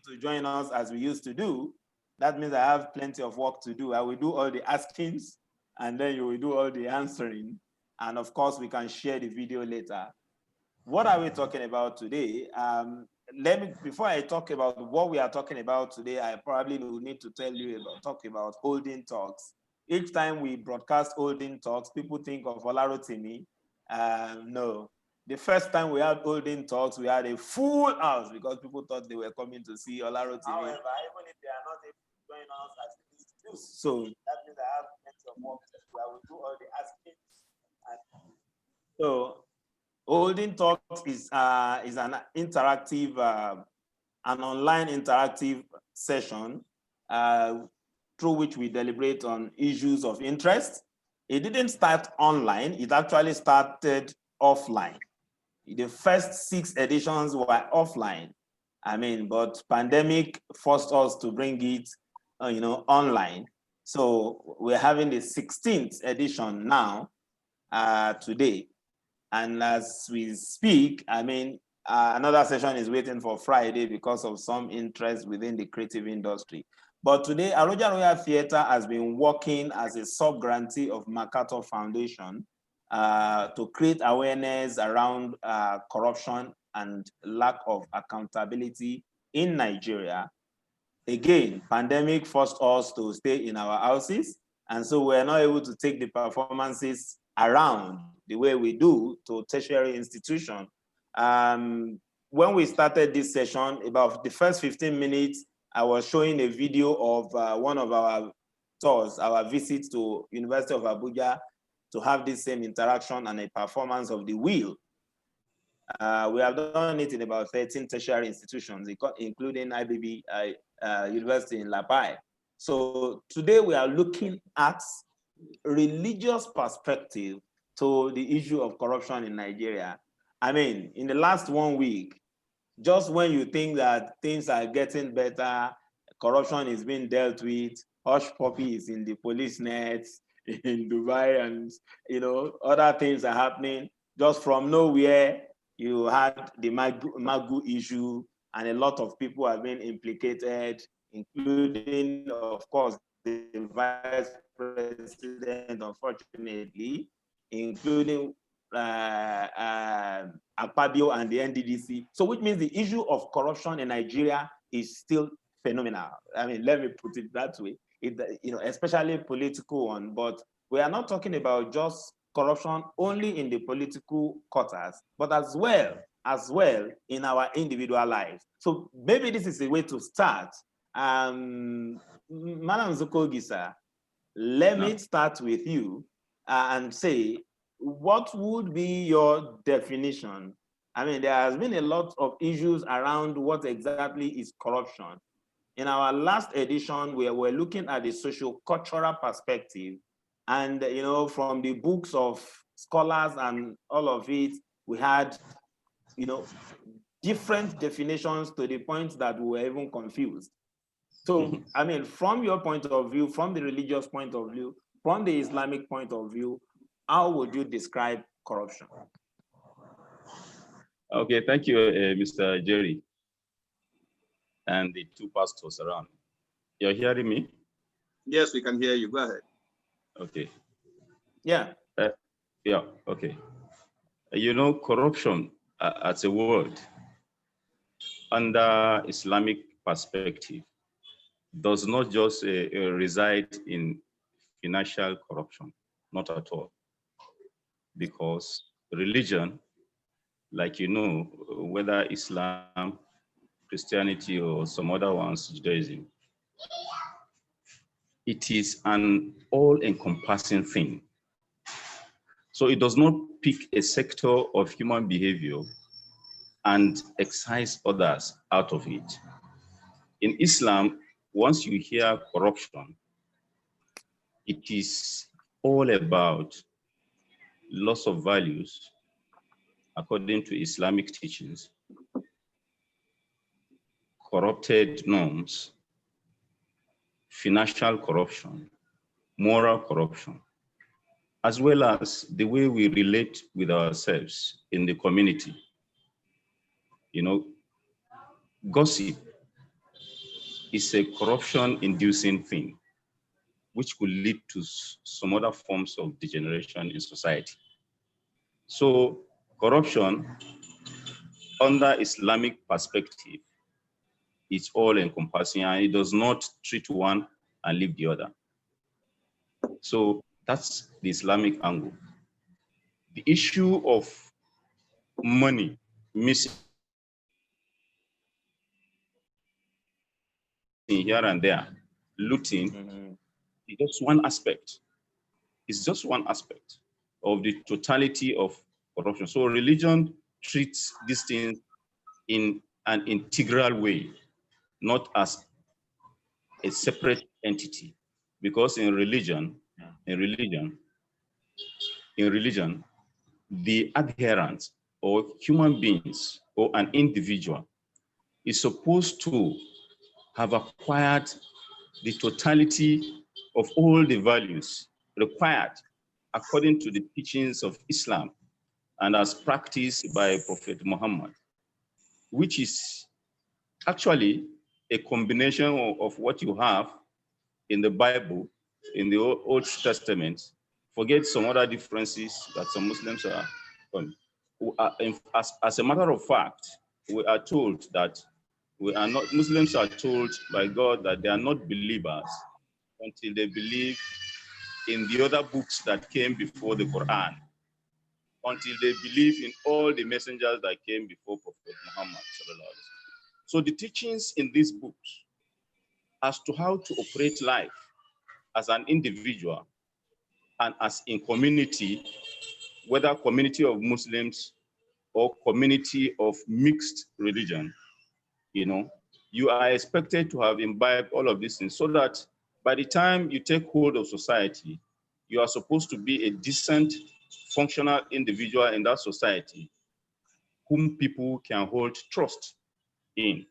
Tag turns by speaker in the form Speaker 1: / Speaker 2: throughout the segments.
Speaker 1: to join us as we used to do, that means I have plenty of work to do. I will do all the askings, and then you will do all the answering. And of course, we can share the video later. What are we talking about today? Before I talk about what we are talking about today, I probably will need to talk about holding talks. Each time we broadcast holding talks, people think of Olarotimi. No. The first time we had holding talks, we had a full house because people thought they were coming to see Olarotimi. However, even if they are not able to join us as we used to do, so that means I have plenty of work to do. I will do all the asking. So holding talks is an interactive, an online interactive session through which we deliberate on issues of interest. It didn't start online, it actually started offline. The first 6 editions were offline. But pandemic forced us to bring it, online. So we're having the 16th edition now, today. And as we speak, another session is waiting for Friday because of some interest within the creative industry. But today, Aroja Royal Theatre has been working as a sub-grantee of MacArthur Foundation to create awareness around corruption and lack of accountability in Nigeria. Again, pandemic forced us to stay in our houses, and so we're not able to take the performances around the way we do to tertiary institution. When we started this session, about the first 15 minutes, I was showing a video of one of our tours, our visits to University of Abuja to have this same interaction and a performance of the wheel. We have done it in about 13 tertiary institutions, including IBB University in Lapai. So today we are looking at religious perspective to the issue of corruption in Nigeria. In the last 1 week, just when you think that things are getting better, corruption is being dealt with, hush puppy is in the police nets in Dubai, and other things are happening. Just from nowhere, you had the Magu issue, and a lot of people have been implicated, including, of course, the vice president, unfortunately, including Akpabio and the NDDC. So which means the issue of corruption in Nigeria is still phenomenal. Let me put it that way. Especially political one, but we are not talking about just corruption only in the political quarters, but as well in our individual lives. So maybe this is a way to start. Madam Zukogisa, let me start with you and say, what would be your definition? There has been a lot of issues around what exactly is corruption. In our last edition, we were looking at the socio-cultural perspective, and from the books of scholars and all of it, we had different definitions to the point that we were even confused. So, from your point of view, from the religious point of view, from the Islamic point of view, how would you describe corruption?
Speaker 2: Okay, thank you, Mr. Jerry, and the 2 pastors around. You're hearing me?
Speaker 3: Yes, we can hear you. Go ahead.
Speaker 2: Okay.
Speaker 1: Yeah.
Speaker 2: Yeah, okay. Corruption as a word under Islamic perspective does not just reside in financial corruption, not at all. Because religion, like whether Islam, Christianity, or some other ones, Judaism, it is an all-encompassing thing. So it does not pick a sector of human behavior and excise others out of it. In Islam, once you hear corruption, it is all about loss of values according to Islamic teachings, corrupted norms, financial corruption, moral corruption, as well as the way we relate with ourselves in the community. Gossip is a corruption-inducing thing, which could lead to some other forms of degeneration in society. So corruption, under Islamic perspective, is all-encompassing, and it does not treat one and leave the other. So that's the Islamic angle. The issue of money missing here and there, looting, is just one aspect. It's just one aspect of the totality of corruption. So religion treats these things in an integral way, not as a separate entity. Because in religion, the adherent or human beings or an individual is supposed to have acquired the totality of all the values required according to the teachings of Islam and as practiced by Prophet Muhammad, which is actually a combination of what you have in the Bible, in the Old Testament. Forget some other differences that some Muslims are on. As a matter of fact, we are told that Muslims are told by God that they are not believers until they believe in the other books that came before the Quran, until they believe in all the messengers that came before Prophet Muhammad. So the teachings in these books as to how to operate life as an individual and as in community, whether community of Muslims or community of mixed religion, you are expected to have imbibed all of these things so that by the time you take hold of society, you are supposed to be a decent, functional individual in that society whom people can hold trust in.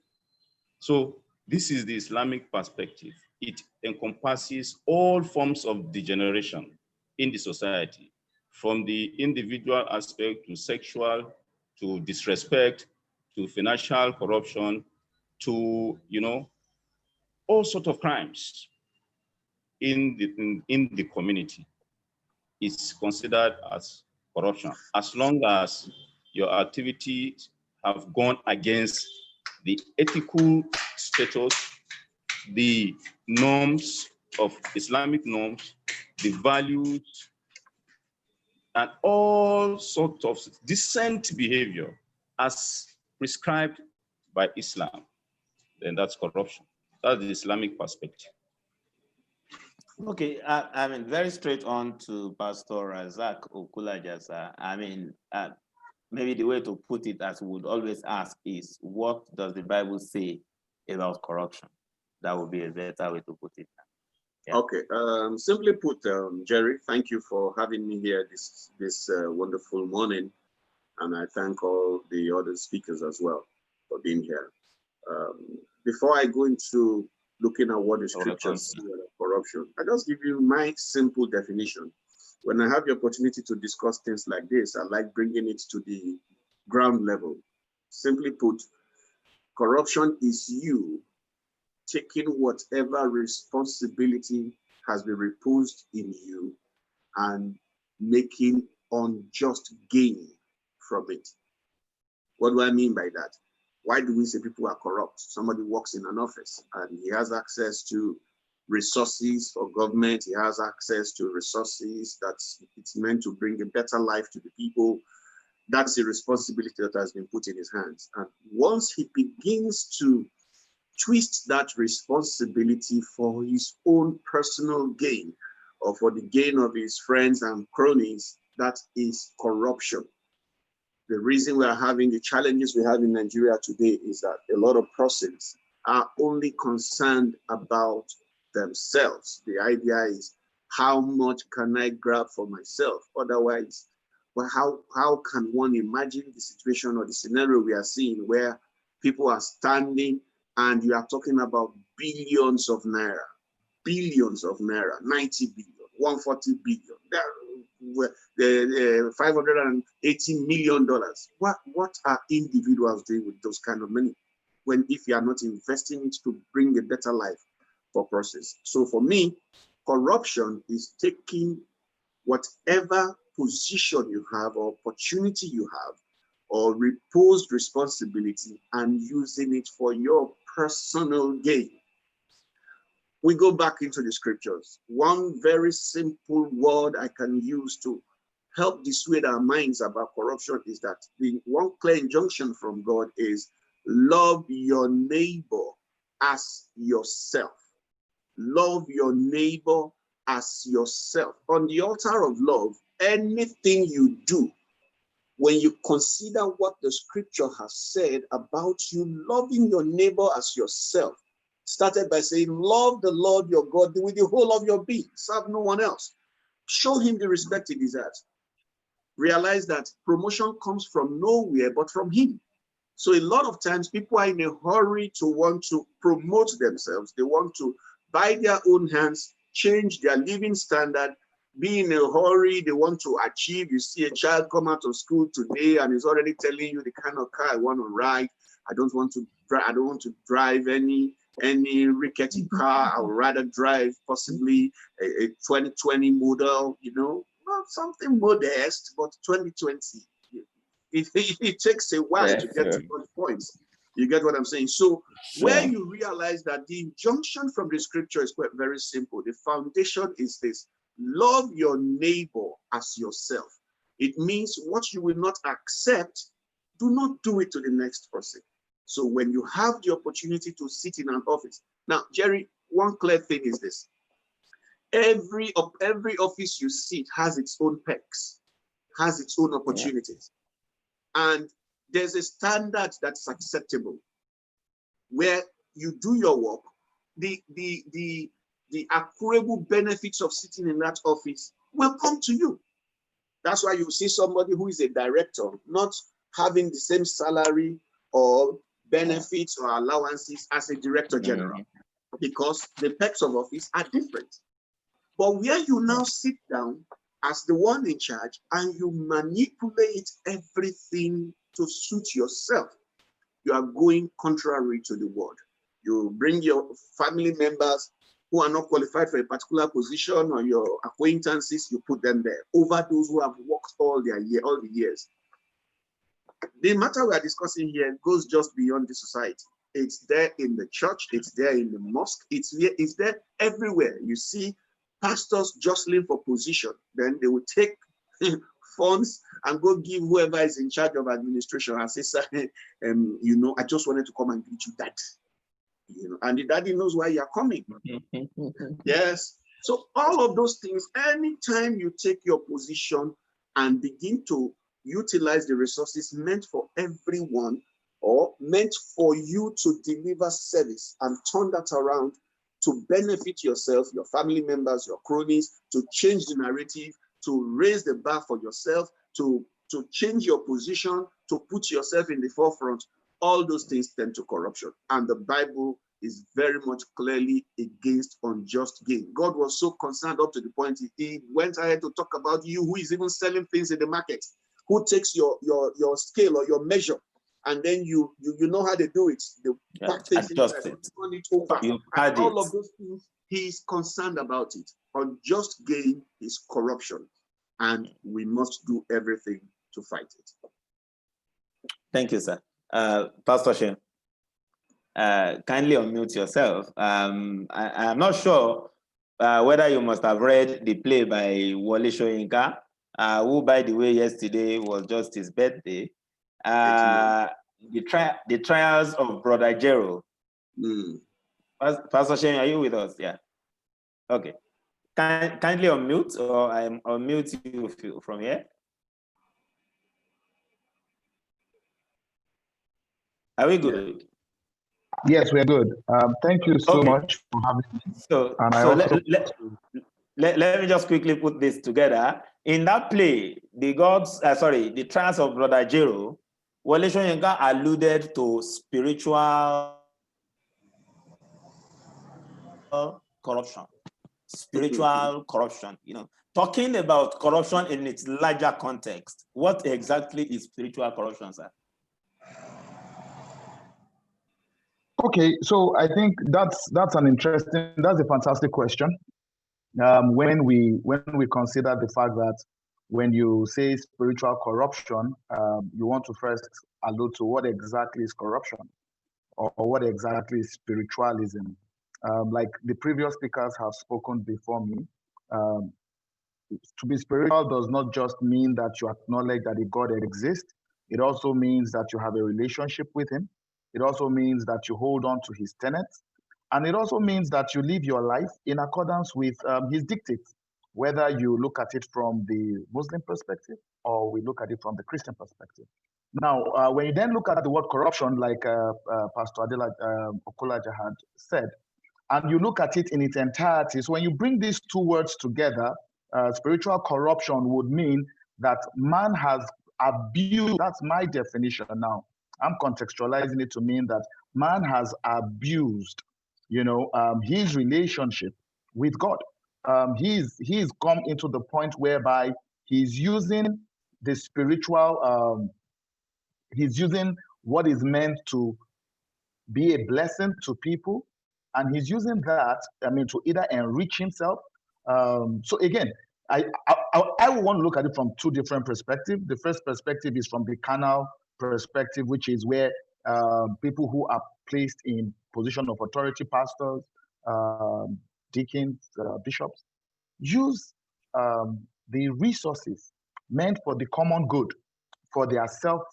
Speaker 2: So this is the Islamic perspective. It encompasses all forms of degeneration in the society, from the individual aspect to sexual, to disrespect, to financial corruption, to all sorts of crimes in the community. It's considered as corruption as long as your activities have gone against the ethical status, the norms of Islamic norms, the values, and all sorts of decent behavior as prescribed by Islam, then that's corruption. That's the Islamic perspective.
Speaker 1: Okay, I mean, very straight on to Pastor Razak Okulajasa. I mean, maybe the way to put it, as we would always ask, is what does the Bible say about corruption? That would be a better way to put it.
Speaker 3: Yeah. Okay, simply put, Jerry, thank you for having me here this wonderful morning. And I thank all the other speakers as well for being here. Before I go into looking at what the scriptures say about corruption, I just give you my simple definition. When I have the opportunity to discuss things like this, I like bringing it to the ground level. Simply put, corruption is you taking whatever responsibility has been reposed in you and making unjust gain from it. What do I mean by that? Why do we say people are corrupt? Somebody works in an office and he has access to resources for government. He has access to resources it's meant to bring a better life to the people. That's a responsibility that has been put in his hands. And once he begins to twist that responsibility for his own personal gain or for the gain of his friends and cronies, that is corruption. The reason we are having the challenges we have in Nigeria today is that a lot of persons are only concerned about themselves. The idea is, how much can I grab for myself? Otherwise, well, how can one imagine the situation or the scenario we are seeing where people are standing and you are talking about billions of naira, 90 billion, 140 billion. $580 million. What are individuals doing with those kind of money? if you are not investing it to bring a better life for process. So for me, corruption is taking whatever position you have or opportunity you have or reposed responsibility and using it for your personal gain. We go back into the scriptures. One very simple word I can use to help dissuade our minds about corruption is that the one clear injunction from God is love your neighbor as yourself. Love your neighbor as yourself. On the altar of love, anything you do, when you consider what the scripture has said about you loving your neighbor as yourself, started by saying, love the Lord your God with the whole of your being, serve no one else. Show him the respect he deserves. Realize that promotion comes from nowhere but from him. So a lot of times people are in a hurry to want to promote themselves. They want to, by their own hands, change their living standard, be in a hurry. They want to achieve. You see a child come out of school today and is already telling you the kind of car I want to ride. I don't want to drive any rickety car. I would rather drive possibly a 2020 model, not something modest, but 2020. It takes a while to get to those points. You get what I'm saying? So where you realize that the injunction from the scripture is quite very simple. The foundation is this: love your neighbor as yourself. It means what you will not accept, do not do it to the next person. So when you have the opportunity to sit in an office. Now, Jerry, one clear thing is this. Every office you sit has its own perks, has its own opportunities. And there's a standard that's acceptable where you do your work. The accruable benefits of sitting in that office will come to you. That's why you see somebody who is a director not having the same salary or benefits or allowances as a director general, because the perks of office are different. But where you now sit down as the one in charge and you manipulate everything to suit yourself, you are going contrary to the word. You bring your family members who are not qualified for a particular position, or your acquaintances, you put them there over those who have worked all the years. The matter we are discussing here goes just beyond the society. It's there in the church, it's there in the mosque, it's there everywhere. You see pastors jostling for position, then they will take funds and go give whoever is in charge of administration and say, sir, I just wanted to come and greet you, dad. And the daddy knows why you're coming. Yes. So all of those things, anytime you take your position and begin to utilize the resources meant for everyone or meant for you to deliver service and turn that around to benefit yourself, your family members, your cronies, to change the narrative, to raise the bar for yourself, to change your position, to put yourself in the forefront, all those things tend to corruption. And the Bible is very much clearly against unjust gain. God was so concerned up to the point he went ahead to talk about you who is even selling things in the market, who takes your scale or your measure, and then you know how they do it. They pack things
Speaker 1: adjust it.
Speaker 3: Turn it over.
Speaker 1: You
Speaker 3: And all of those things, he is concerned about it. Unjust gain is corruption, and we must do everything to fight it.
Speaker 1: Thank you, sir. Pastor Shem, kindly unmute yourself. I'm not sure whether you must have read the play by Wole Soyinka, who, by the way, yesterday was just his birthday. The Trials of Brother Gerald. Pastor Shem, are you with us? Yeah. Okay. Kindly unmute, or I'm unmute you from here. Are we good?
Speaker 4: Yes, we're good. Thank you so much for having me.
Speaker 1: So,
Speaker 4: And
Speaker 1: let me just quickly put this together. In that play, the Trials of Brother Jero, Wole Soyinka alluded to spiritual corruption. Spiritual corruption, talking about corruption in its larger context. What exactly is spiritual corruption, sir?
Speaker 4: Okay, so I think that's a fantastic question. When we consider the fact that when you say spiritual corruption, you want to first allude to what exactly is corruption, or what exactly is spiritualism. Like the previous speakers have spoken before me, um, to be spiritual does not just mean that you acknowledge that a God exists. It also means that you have a relationship with him. It also means that you hold on to his tenets. And it also means that you live your life in accordance with his dictates, whether you look at it from the Muslim perspective or we look at it from the Christian perspective. Now, when you then look at the word corruption, like Pastor Adela Okulaja had said, and you look at it in its entirety. So when you bring these two words together, spiritual corruption would mean that man has abused, that's my definition now. I'm contextualizing it to mean that man has abused, his relationship with God. He's come into the point whereby he's using the spiritual, he's using what is meant to be a blessing to people, and he's using that, to either enrich himself. So again, I want to look at it from two different perspectives. The first perspective is from the carnal perspective, which is where people who are placed in position of authority, pastors, deacons, bishops, use the resources meant for the common good, for their selfish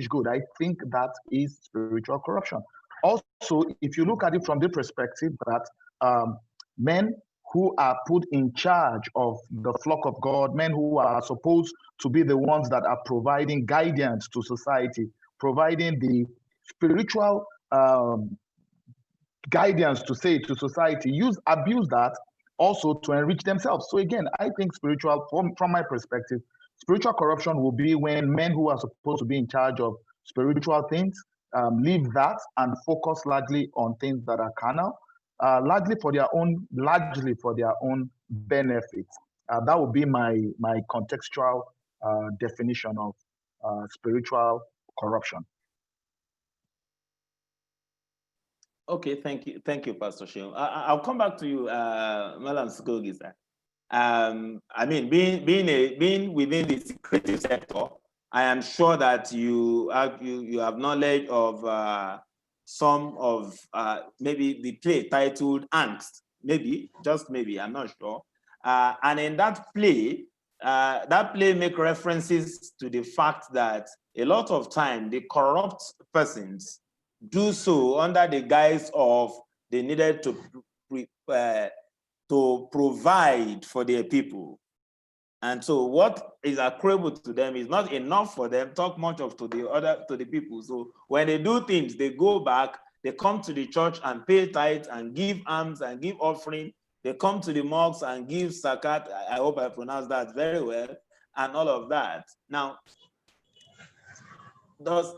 Speaker 4: good. I think that is spiritual corruption. Also, if you look at it from the perspective that men who are put in charge of the flock of God, men who are supposed to be the ones that are providing guidance to society, providing the spiritual guidance to society, abuse that also to enrich themselves. So again, I think from my perspective, spiritual corruption will be when men who are supposed to be in charge of spiritual things leave that and focus largely on things that are carnal, largely for their own benefits. That would be my contextual definition of spiritual corruption.
Speaker 1: Okay, thank you, Pastor Sheung. I'll come back to you, Malam Skogi. Being within the creative sector, I am sure that you have knowledge of some of maybe the play titled Angst, maybe, just maybe, I'm not sure. And in that play make references to the fact that a lot of time the corrupt persons do so under the guise of they needed to provide for their people. And so what is accruable to them is not enough for them, talk much of to the people. So when they do things, they go back, they come to the church and pay tithes and give alms and give offering. They come to the mosques and give zakat. I hope I pronounced that very well, and all of that. Now,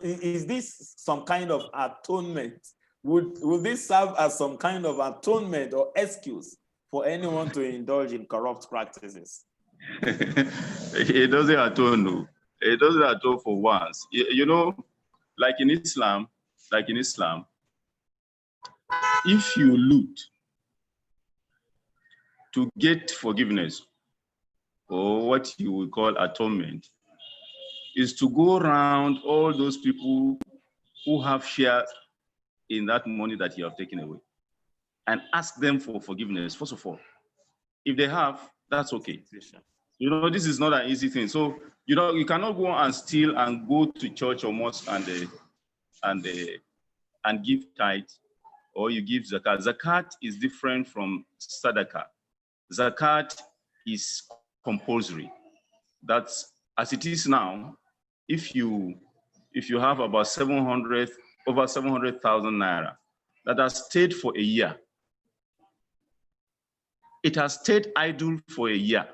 Speaker 1: is this some kind of atonement? Would this serve as some kind of atonement or excuse for anyone to indulge in corrupt practices?
Speaker 2: It doesn't atone, no. It doesn't atone for once. Like in Islam, if you loot to get forgiveness, or what you would call atonement, is to go around all those people who have shares in that money that you have taken away and ask them for forgiveness, first of all. If they have, that's okay. This is not an easy thing. So, you cannot go and steal and go to church or mosque and give tithe, or you give zakat. Zakat is different from sadaqah. Zakat is compulsory. That's as it is now. If you have about over 700,000 naira that has stayed for a year, it has stayed idle for a year.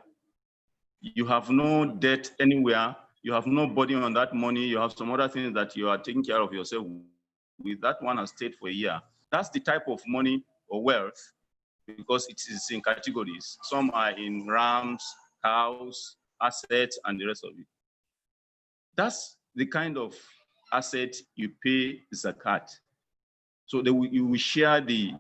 Speaker 2: You have no debt anywhere. You have no burden on that money. You have some other things that you are taking care of yourself with. That one has stayed for a year. That's the type of money or wealth, because it is in categories. Some are in rams, cows, assets, and the rest of it. That's the kind of asset you pay zakat. So you will share the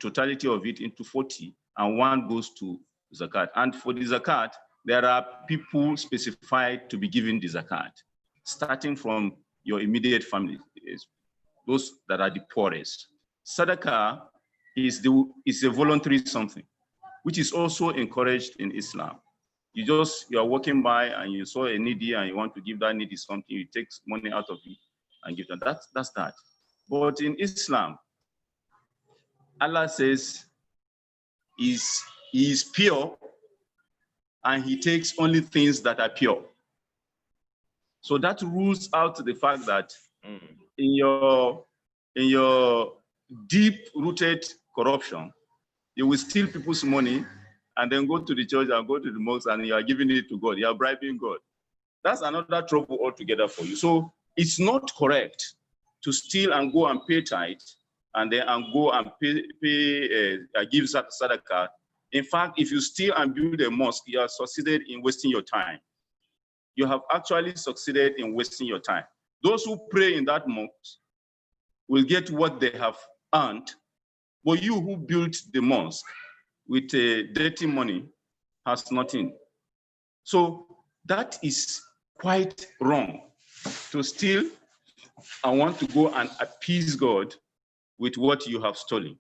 Speaker 2: totality of it into 40, and 1 goes to zakat. And for the zakat, there are people specified to be given the zakat, starting from your immediate family, those that are the poorest. Sadaqah is a voluntary something, which is also encouraged in Islam. You are walking by and you saw a needy and you want to give that needy something, you take money out of it and give them. That's that. But in Islam, Allah says he is pure and he takes only things that are pure. So that rules out the fact that in your deep-rooted corruption, you will steal people's money and then go to the church and go to the mosque and you are giving it to God. You are bribing God. That's another trouble altogether for you. So it's not correct to steal and go and pay tithe and then go and give sadaqah. In fact, if you steal and build a mosque, you have succeeded in wasting your time. You have actually succeeded in wasting your time. Those who pray in that mosque will get what they have earned, but you who built the mosque with dirty money has nothing. So that is quite wrong, to steal and want to go and appease God with what you have stolen.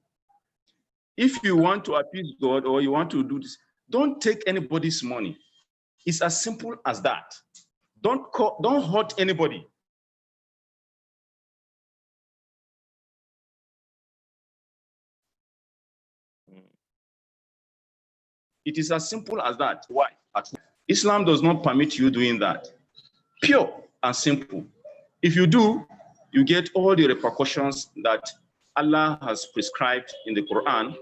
Speaker 2: If you want to appease God or you want to do this, don't take anybody's money. It's as simple as that. Don't hurt anybody. It is as simple as that. Why? Islam does not permit you doing that. Pure and simple. If you do, you get all the repercussions that Allah has prescribed in the Quran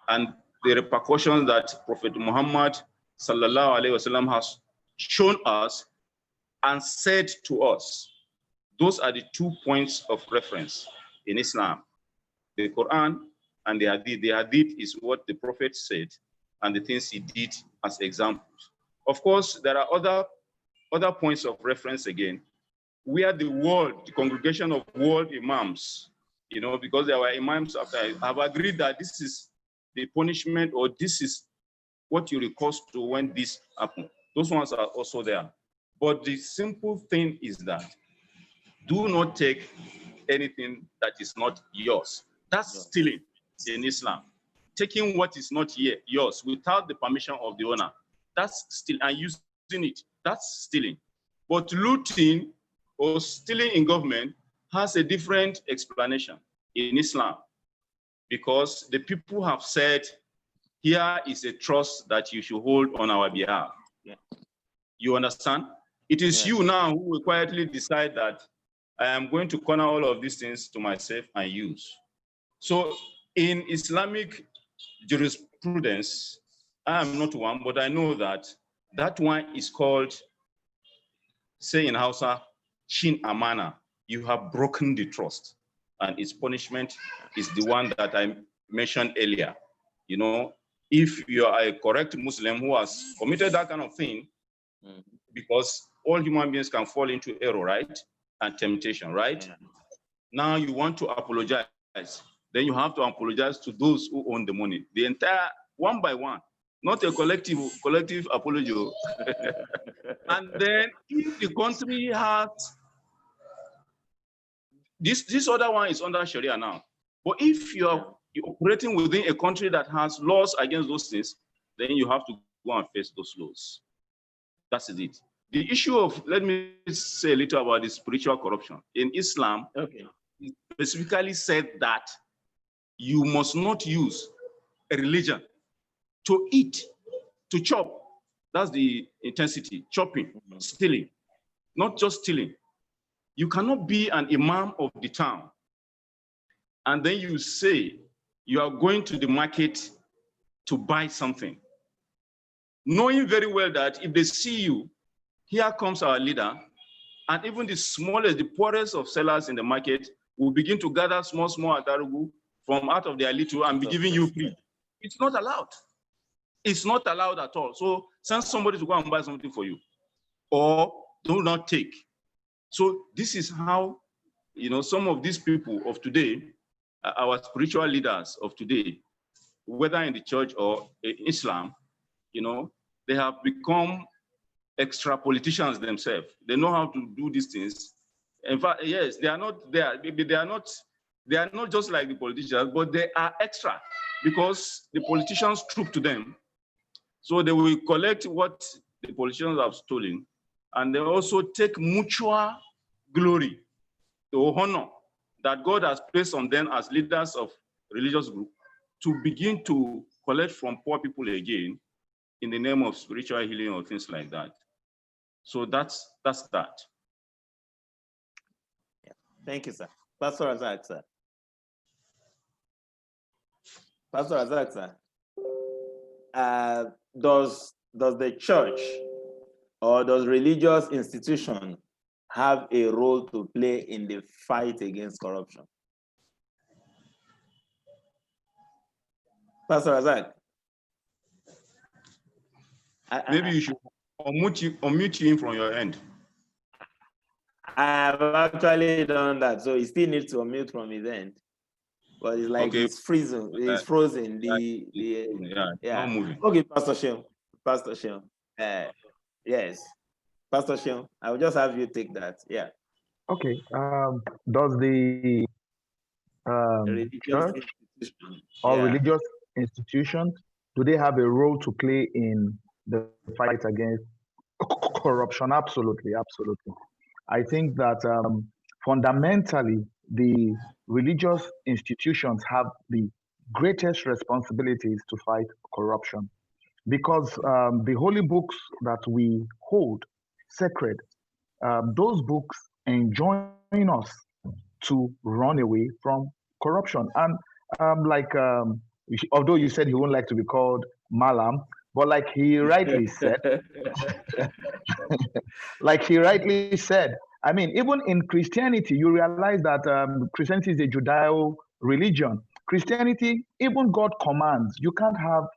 Speaker 2: and the repercussions that Prophet Muhammad sallallahu alaihi wasallam has shown us and said to us. Those are the 2 points of reference in Islam: the Quran and the Hadith. The Hadith is what the Prophet said and the things he did as examples. Of course, there are other points of reference again, where the congregation of world imams, because there were imams after, have agreed that this is the punishment or this is what you recourse to when this happens. Those ones are also there. But the simple thing is that do not take anything that is not yours. That's stealing in Islam. Taking what is not yours without the permission of the owner, that's stealing, and using it, that's stealing. But looting or stealing in government has a different explanation in Islam, because the people have said, here is a trust that you should hold on our behalf. Yeah. You understand? It is you now who will quietly decide that I am going to corner all of these things to myself and use. So in Islamic jurisprudence, I am not one, but I know that one is called, say in Hausa, chin amana. You have broken the trust, and its punishment is the one that I mentioned earlier. If you are a correct Muslim who has committed that kind of thing, because all human beings can fall into error, right? And temptation, right? Yeah. Now you want to apologize. Then you have to apologize to those who own the money. The entire, one by one, not a collective apology. And then if the country has, this other one is under Sharia now. But if you're operating within a country that has laws against those things, then you have to go and face those laws. That's it. The issue of, let me say a little about the spiritual corruption. In Islam, it specifically said that you must not use a religion to eat, to chop. That's the intensity, chopping, stealing, not just stealing. You cannot be an imam of the town and then you say you are going to the market to buy something, knowing very well that if they see you, here comes our leader, and even the smallest, the poorest of sellers in the market will begin to gather small atarugu from out of their little and be giving you free. It's not allowed. It's not allowed at all. So send somebody to go and buy something for you, or do not take. So this is how, some of these people of today our spiritual leaders of today, whether in the church or in Islam, you know, they have become extra politicians themselves. They know how to do these things. In fact, yes, they are not just like the politicians, but they are extra because the politicians troop to them. So they will collect what the politicians have stolen, and they also take mutual glory, the honor that God has placed on them as leaders of religious group to begin to collect from poor people again in the name of spiritual healing or things like that. So that's that.
Speaker 1: Yeah. Thank you, sir. Pastor Razak, sir. Pastor Razak, sir. Does the church or does religious institution have a role to play in the fight against corruption? Pastor Razak.
Speaker 2: Maybe you should unmute him from your end.
Speaker 1: I've actually done that, so he still needs to unmute from his end. But it's like it's freezing, it's frozen.
Speaker 2: Not moving.
Speaker 1: Okay, Pastor Sheon. Pastor Sheon. Yes. Pastor Sheon, I will just have you take that. Yeah.
Speaker 4: Okay. Does the church or religious institutions, do they have a role to play in the fight against corruption? Absolutely, absolutely. I think that fundamentally, the religious institutions have the greatest responsibilities to fight corruption because the holy books that we hold sacred, those books enjoin us to run away from corruption. And although you said he wouldn't like to be called Malam, but like he rightly said, I mean, even in Christianity, you realize that Christianity is a Judeo religion. Christianity, even God commands, you can't have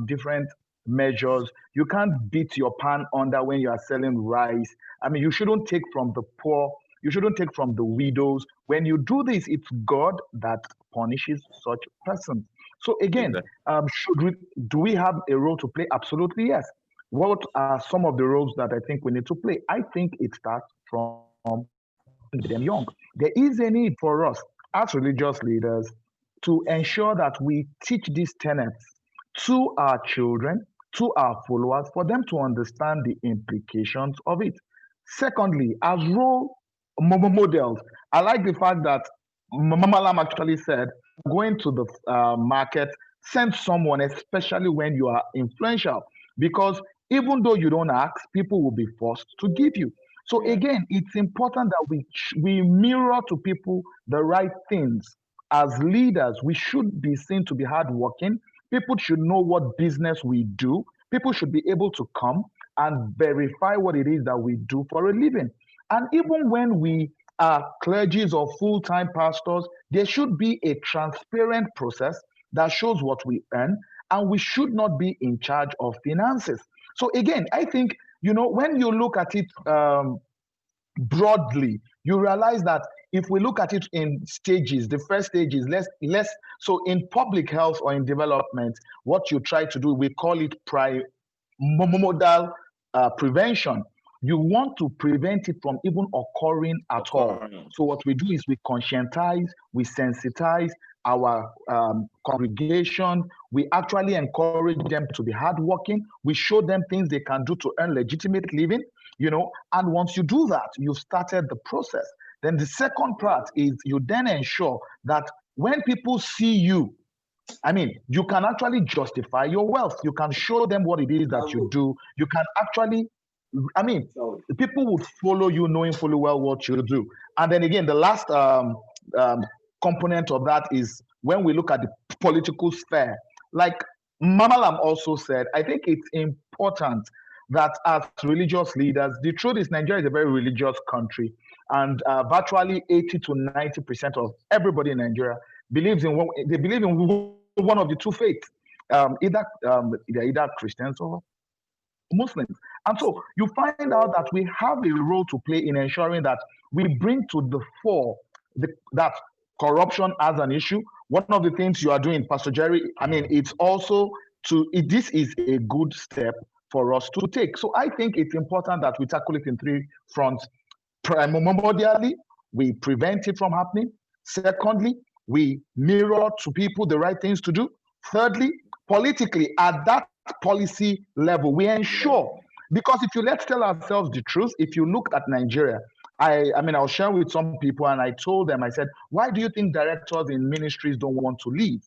Speaker 4: different measures. You can't beat your pan under when you are selling rice. I mean, you shouldn't take from the poor. You shouldn't take from the widows. When you do this, it's God that punishes such persons. So again, do we have a role to play? Absolutely, yes. What are some of the roles that I think we need to play? I think it starts from them young. There is a need for us as religious leaders to ensure that we teach these tenets to our children, to our followers, for them to understand the implications of it. Secondly, as role models, I like the fact that Mama Lam actually said, going to the market, send someone, especially when you are influential, because even though you don't ask, people will be forced to give you. So again, it's important that we mirror to people the right things. As leaders, we should be seen to be hardworking. People should know what business we do. People should be able to come and verify what it is that we do for a living. And even when we are clergies or full-time pastors, there should be a transparent process that shows what we earn, and we should not be in charge of finances. So again, I think, when you look at it broadly, you realize that if we look at it in stages, the first stage is less. So in public health or in development, what you try to do, we call it primordial prevention. You want to prevent it from even occurring at all. So what we do is we conscientize, we sensitize our congregation. We actually encourage them to be hardworking. We show them things they can do to earn legitimate living, and once you do that, you've started the process. Then the second part is you then ensure that when people see you, I mean, you can actually justify your wealth. You can show them what it is that you do. You can actually, people would follow you knowing fully well what you do. And then again, the last component of that is when we look at the political sphere. Like Mama Lam also said, I think it's important that as religious leaders, the truth is Nigeria is a very religious country, and virtually 80 to 90% of everybody in Nigeria believes in one of the two faiths, either Christians or Muslims. And so you find out that we have a role to play in ensuring that we bring to the fore that corruption as an issue. One of the things you are doing, Pastor Jerry, I mean, it's also this is a good step for us to take. So I think it's important that we tackle it in three fronts. Primordially, we prevent it from happening. Secondly, we mirror to people the right things to do. Thirdly, politically, at that policy level, we ensure, because if let's tell ourselves the truth, if you look at Nigeria, I mean, I was sharing with some people and I told them, I said, why do you think directors in ministries don't want to leave?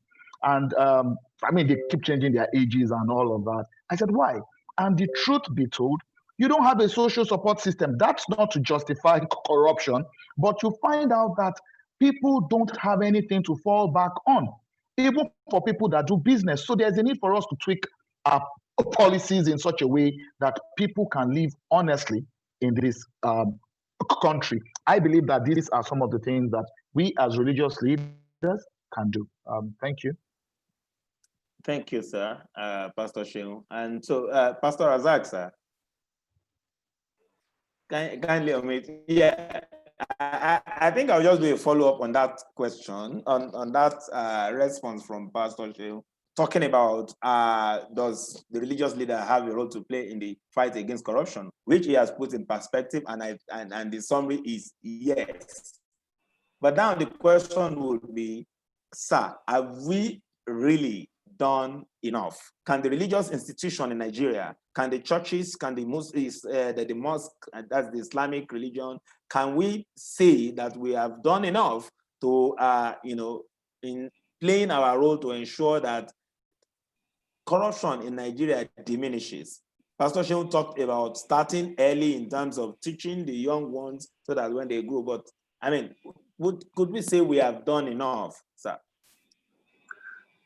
Speaker 4: And I mean, they keep changing their ages and all of that. I said, why? And the truth be told, you don't have a social support system. That's not to justify corruption, but you find out that people don't have anything to fall back on, even for people that do business. So there's a need for us to tweak our policies in such a way that people can live honestly in this country. I believe that these are some of the things that we as religious leaders can do. Thank you.
Speaker 1: Thank you, sir, Pastor Sheung. And so, Pastor Razak, sir, kindly omit. Yeah, I think I'll just do a follow-up on that question, on that response from Pastor Sheung, talking about does the religious leader have a role to play in the fight against corruption, which he has put in perspective, and the summary is yes. But now the question would be, sir, have we really done enough? Can the religious institution in Nigeria, can the churches, can the Muslims, the mosque, that's the Islamic religion, can we say that we have done enough to, in playing our role to ensure that corruption in Nigeria diminishes? Pastor Sheung talked about starting early in terms of teaching the young ones so that when they grow, but I mean, could we say we have done enough, sir?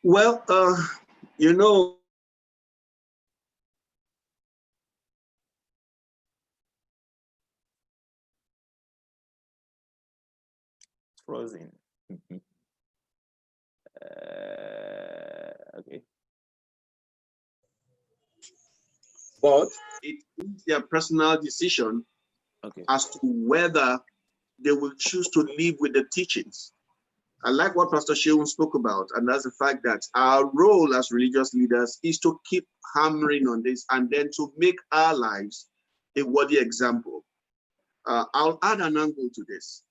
Speaker 3: Well, you know,
Speaker 1: Frozen. Okay.
Speaker 3: but it is their personal decision as to whether they will choose to live with the teachings. I like what Pastor Sheung spoke about, and that's the fact that our role as religious leaders is to keep hammering on this and then to make our lives a worthy example. I'll add an angle to this.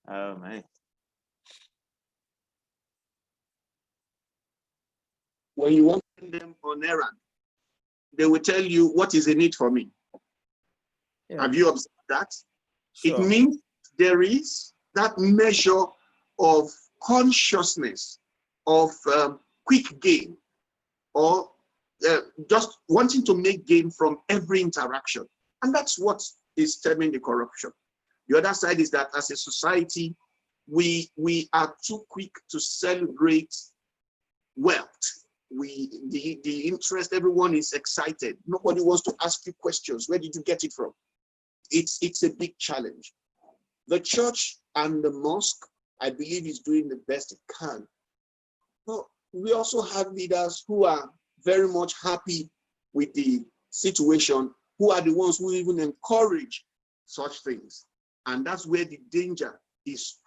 Speaker 1: Oh, man.
Speaker 3: When you want to send them on errand, they will tell you what is the need for me. Yeah. Have you observed that? Sure. It means there is that measure of consciousness of quick gain, or just wanting to make gain from every interaction. And that's what is stemming the corruption. The other side is that as a society, we are too quick to celebrate wealth. The interest, everyone is excited. Nobody wants to ask you questions. Where did you get it from? It's a big challenge. The church and the mosque, I believe, is doing the best it can. But we also have leaders who are very much happy with the situation, who are the ones who even encourage such things. And that's where the danger is.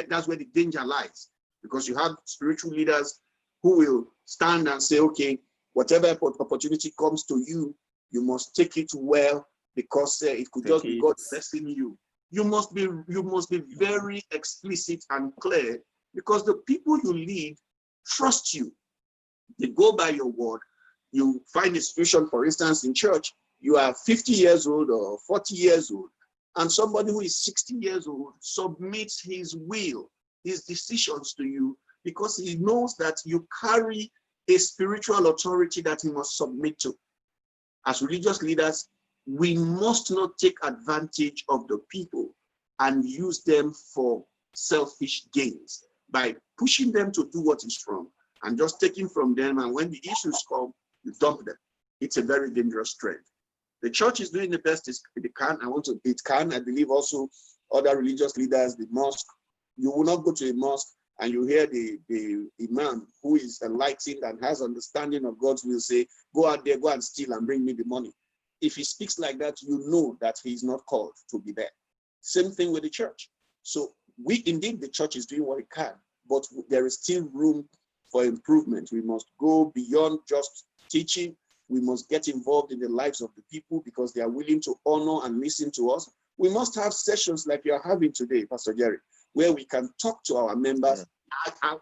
Speaker 3: That's where the danger lies, because you have spiritual leaders who will stand and say, okay, whatever opportunity comes to you, you must take it well, because it could just be God blessing you. You must be very explicit and clear, because the people you lead trust you. They go by your word. You find a situation, for instance, in church, you are 50 years old or 40 years old, and somebody who is 60 years old submits his will, his decisions to you, because he knows that you carry a spiritual authority that he must submit to. As religious leaders, we must not take advantage of the people and use them for selfish gains by pushing them to do what is wrong and just taking from them. And when the issues come, you dump them. It's a very dangerous trend. The church is doing the best it can. I believe also other religious leaders, the mosque. You will not go to a mosque and you hear the imam who is enlightened and has understanding of God's will say, go out there, go and steal and bring me the money. If he speaks like that, you know that he is not called to be there. Same thing with the church. So indeed, the church is doing what it can, but there is still room for improvement. We must go beyond just teaching. We must get involved in the lives of the people because they are willing to honor and listen to us. We must have sessions like you are having today, Pastor Jerry, where we can talk to our members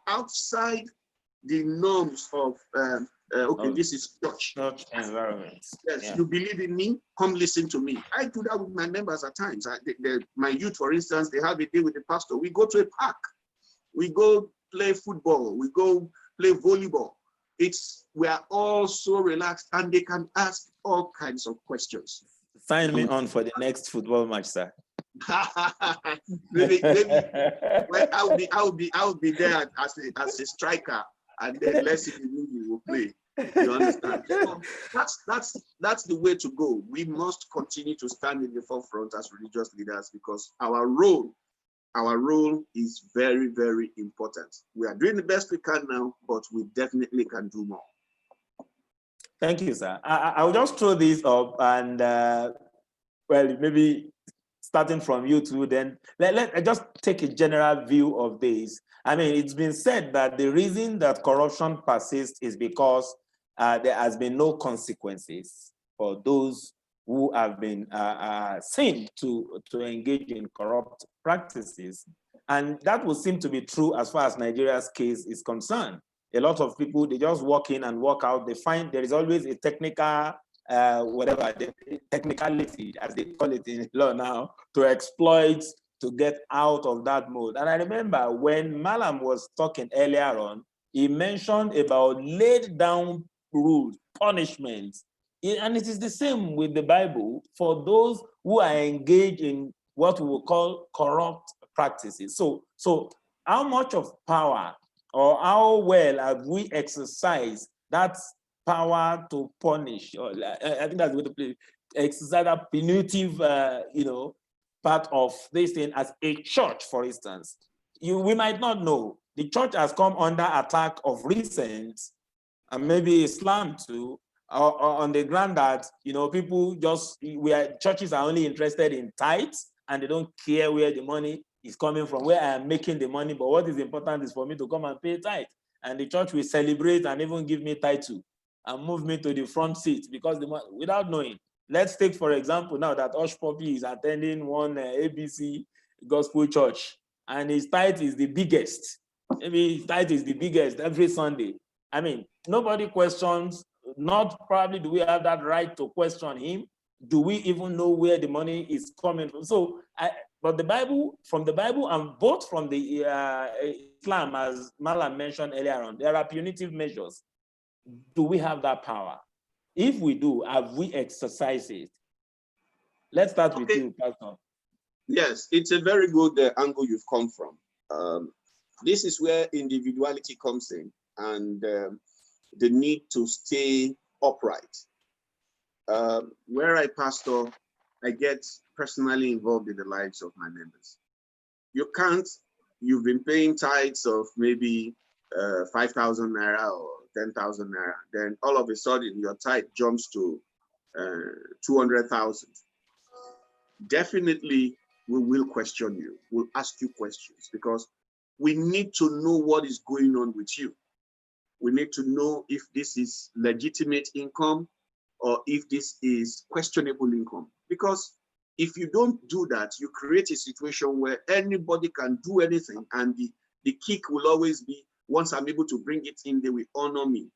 Speaker 3: outside the norms of, this is church
Speaker 1: environment.
Speaker 3: Yes, you believe in me, come listen to me. I do that with my members at times. My youth, for instance, they have a day with the pastor. We go to a park. We go play football. We go play volleyball. We are all so relaxed and they can ask all kinds of questions.
Speaker 1: Sign me on for the next football match, sir.
Speaker 3: maybe well, I'll be there as a striker, and then let's see the movie will play. You understand? So that's the way to go. We must continue to stand in the forefront as religious leaders because our role is very, very important. We are doing the best we can now, but we definitely can do more.
Speaker 1: Thank you, sir. I'll just throw this up and, well, maybe starting from you two, then let just take a general view of this. I mean, it's been said that the reason that corruption persists is because there has been no consequences for those who have been seen to engage in corrupt practices. And that would seem to be true as far as Nigeria's case is concerned. A lot of people, they just walk in and walk out. They find there is always a technical, the technicality, as they call it in law now, to exploit, to get out of that mode. And I remember when Malam was talking earlier on, he mentioned about laid down rules, punishments. And it is the same with the Bible for those who are engaged in what we will call corrupt practices. So how much of power or how well have we exercised that power to punish? Or I think that's what to exercise that punitive, part of this thing as a church, for instance. We might not know. The church has come under attack of recent, and maybe Islam too, on the ground that people churches are only interested in tithes and they don't care where the money is coming from, where I am making the money, but what is important is for me to come and pay tithe. And the church will celebrate and even give me tithe too and move me to the front seat because without knowing. Let's take, for example, now that Osh Poppy is attending one ABC gospel church and his tithe is the biggest. Maybe his tithe is the biggest every Sunday. I mean, nobody questions, not probably do we have that right to question him. Do we even know where the money is coming from? So, but from the Bible and both from the Islam, as Malam mentioned earlier on, there are punitive measures. Do we have that power? If we do, have we exercised it? Let's start with you, Pastor.
Speaker 3: Yes, it's a very good angle you've come from. This is where individuality comes in and the need to stay upright. Where I pastor, I get personally involved in the lives of my members. You've been paying tithes of maybe 5,000 naira or 10,000 naira, then all of a sudden your tithe jumps to 200,000. Definitely, we will question you. We'll ask you questions because we need to know what is going on with you. We need to know if this is legitimate income or if this is questionable income. Because if you don't do that, you create a situation where anybody can do anything and the kick will always be, once I'm able to bring it in, they will honor me.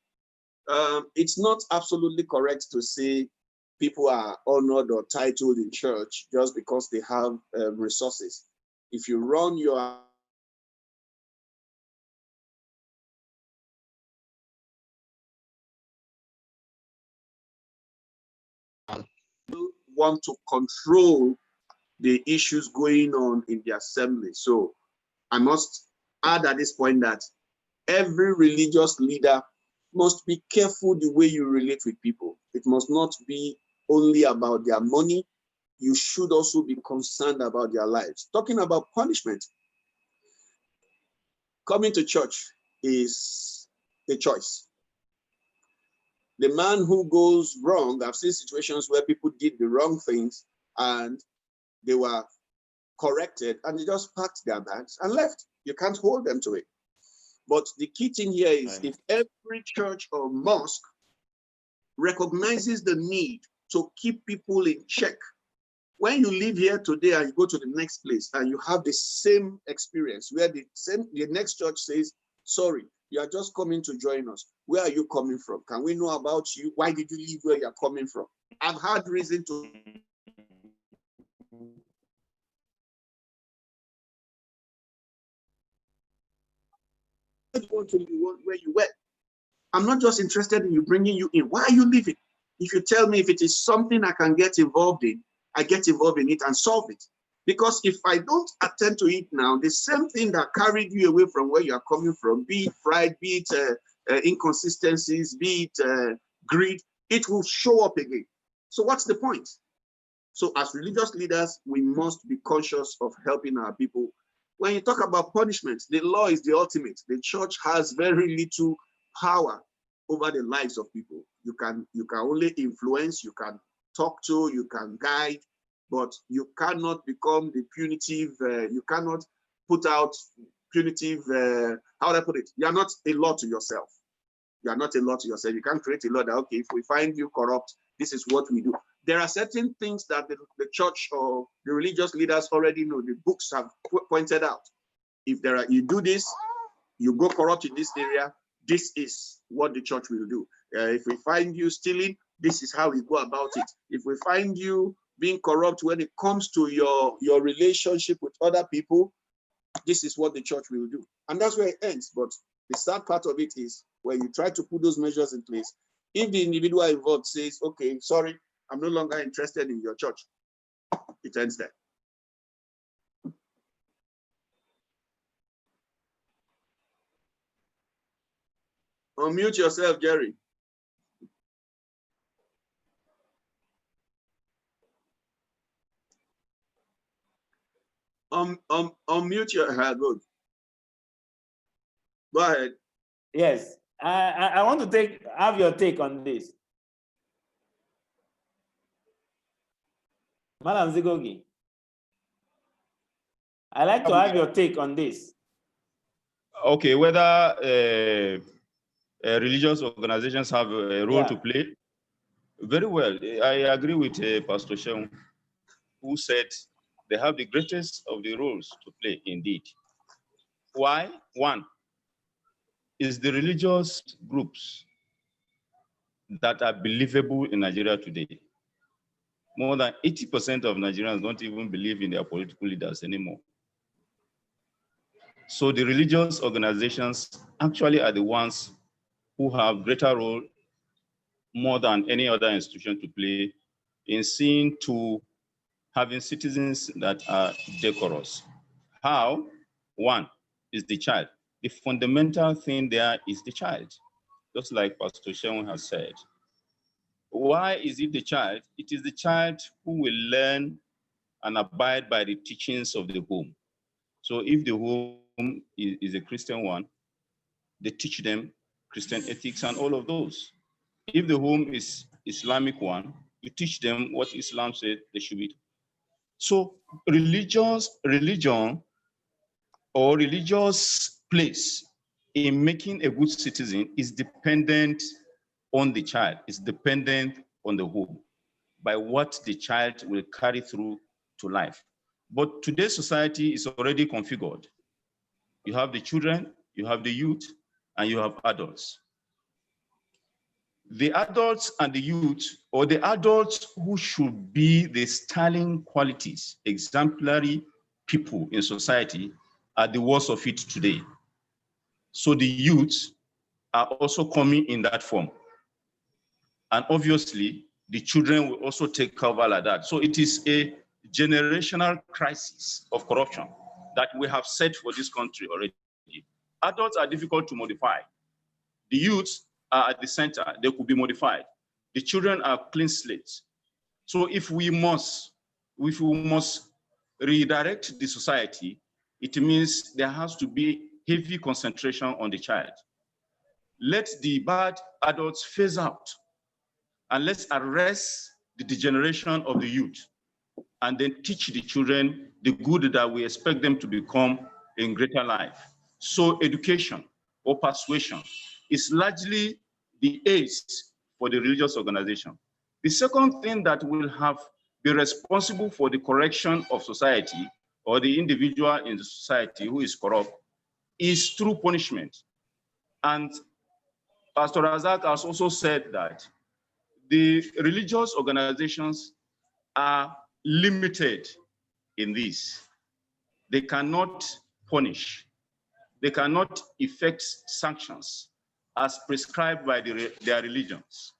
Speaker 3: It's not absolutely correct to say people are honored or titled in church just because they have resources. If you run your want to control the issues going on in the assembly. So I must add at this point that every religious leader must be careful the way you relate with people. It must not be only about their money. You should also be concerned about their lives. Talking about punishment, Coming to church is a choice. The man who goes wrong, I've seen situations where people did the wrong things and they were corrected and they just packed their bags and left. You can't hold them to it. But the key thing here is if every church or mosque recognizes the need to keep people in check, when you live here today and you go to the next place and you have the same experience where the next church says, sorry, you are just coming to join us. Where are you coming from? Can we know about you? Why did you leave where you're coming from? I've had reason to want to live where you were. I'm not just interested in you bringing you in. Why are you leaving? If you tell me if it is something I can get involved in, I get involved in it and solve it. Because if I don't attend to it now, the same thing that carried you away from where you are coming from, be it pride, be it inconsistencies, be it greed, it will show up again. So what's the point? So as religious leaders, we must be conscious of helping our people. When you talk about punishment, the law is the ultimate. The church has very little power over the lives of people. You can only influence, you can talk to, you can guide, but you cannot become the punitive, you cannot put out punitive, how do I put it? You are not a law to yourself. You are not a law to yourself. You can't create a law that, okay, if we find you corrupt, this is what we do. There are certain things that the church or the religious leaders already know. The books have pointed out. If you do this, you go corrupt in this area, this is what the church will do. If we find you stealing, this is how we go about it. If we find you being corrupt when it comes to your relationship with other people, this is what the church will do. And that's where it ends. But the sad part of it is when you try to put those measures in place, if the individual involved says, okay, sorry, I'm no longer interested in your church, it ends there. Unmute yourself, Jerry. Unmute your good. Go ahead.
Speaker 1: Yes, I want to have your take on this. Madam Zigogi, I'd like to have your take on this.
Speaker 2: Okay, whether religious organizations have a role to play. Very well. I agree with Pastor Sheung, who said they have the greatest of the roles to play indeed. Why? One is the religious groups that are believable in Nigeria today. More than 80% of Nigerians don't even believe in their political leaders anymore. So the religious organizations actually are the ones who have greater role more than any other institution to play in seeing to having citizens that are decorous. How? One is the child. The fundamental thing there is the child, just like Pastor Sheung has said. Why is it the child? It is the child who will learn and abide by the teachings of the home. So if the home is a Christian one, they teach them Christian ethics and all of those. If the home is Islamic one, you teach them what Islam said they should be. So religion or religious place in making a good citizen is dependent on the child, is dependent on the home, by what the child will carry through to life. But today's society is already configured. You have the children, you have the youth, and you have adults. The adults and the youth, or the adults who should be the sterling qualities, exemplary people in society, are the worst of it today. So the youth are also coming in that form. And obviously, the children will also take cover like that. So it is a generational crisis of corruption that we have set for this country already. Adults are difficult to modify. The youths are at the center, they could be modified. The children are clean slates. So if we must redirect the society, it means there has to be heavy concentration on the child. Let the bad adults phase out, and let's arrest the degeneration of the youth, and then teach the children the good that we expect them to become in greater life. So education or persuasion is largely the ace for the religious organization. The second thing that will be responsible for the correction of society or the individual in the society who is corrupt is through punishment. And Pastor Razak has also said that the religious organizations are limited in this. They cannot punish. They cannot effect sanctions as prescribed by their religions.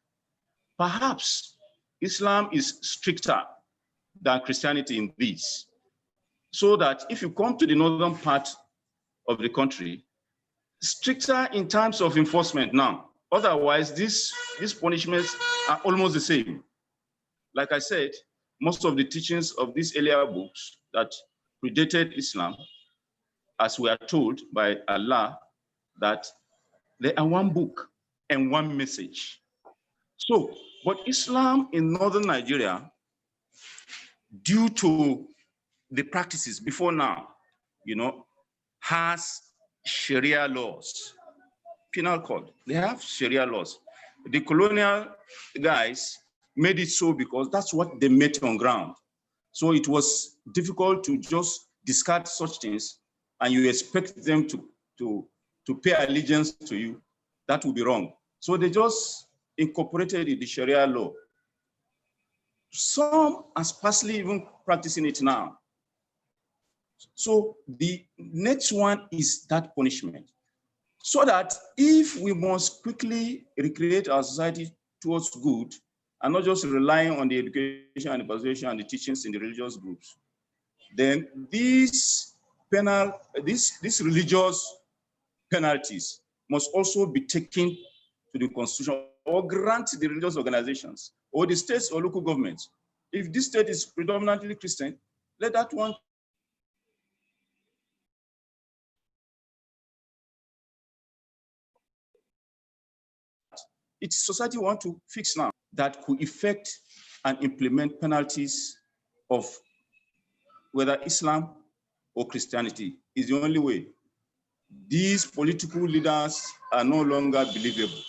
Speaker 2: Perhaps Islam is stricter than Christianity in this, so that if you come to the northern part of the country, stricter in terms of enforcement now. Otherwise, these punishments are almost the same. Like I said, most of the teachings of these earlier books that predated Islam, as we are told by Allah, that they are one book and one message. So, but Islam in northern Nigeria, due to the practices before now, has Sharia laws, penal code. They have Sharia laws. The colonial guys made it so because that's what they met on ground. So it was difficult to just discard such things and you expect them to pay allegiance to you. That would be wrong. So they just incorporated the Sharia law. Some are sparsely even practicing it now. So the next one is that punishment. So that if we must quickly recreate our society towards good and not just relying on the education and the persuasion and the teachings in the religious groups, then these religious penalties must also be taken to the constitution or grant the religious organizations or the states or local governments. If this state is predominantly Christian, let that one it's society want to fix now that could effect and implement penalties of whether Islam or Christianity is the only way. These political leaders are no longer believable.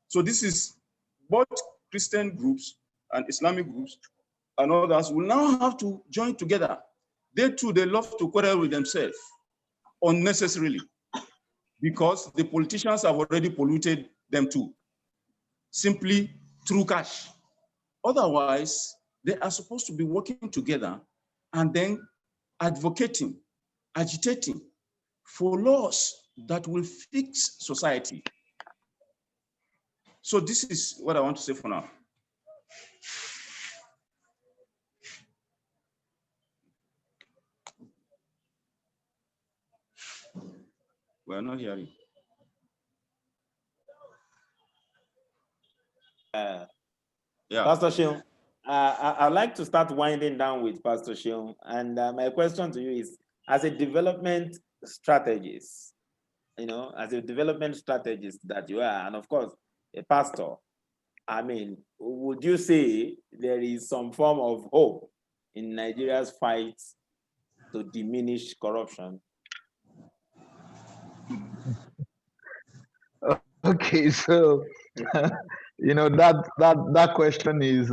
Speaker 2: So this is both Christian groups and Islamic groups and others will now have to join together. They too, they love to quarrel with themselves unnecessarily because the politicians have already polluted them too, simply through cash. Otherwise, they are supposed to be working together and then advocating, agitating for laws that will fix society. So this is what I want to say for now. We are not hearing.
Speaker 1: Yeah.
Speaker 2: Pastor
Speaker 1: Sheung, I'd like to start winding down with Pastor Sheung. And my question to you is, as a development strategist, as a development strategist that you are, and of course, a pastor, I mean, would you say there is some form of hope in Nigeria's fight to diminish corruption?
Speaker 4: Okay, so that question is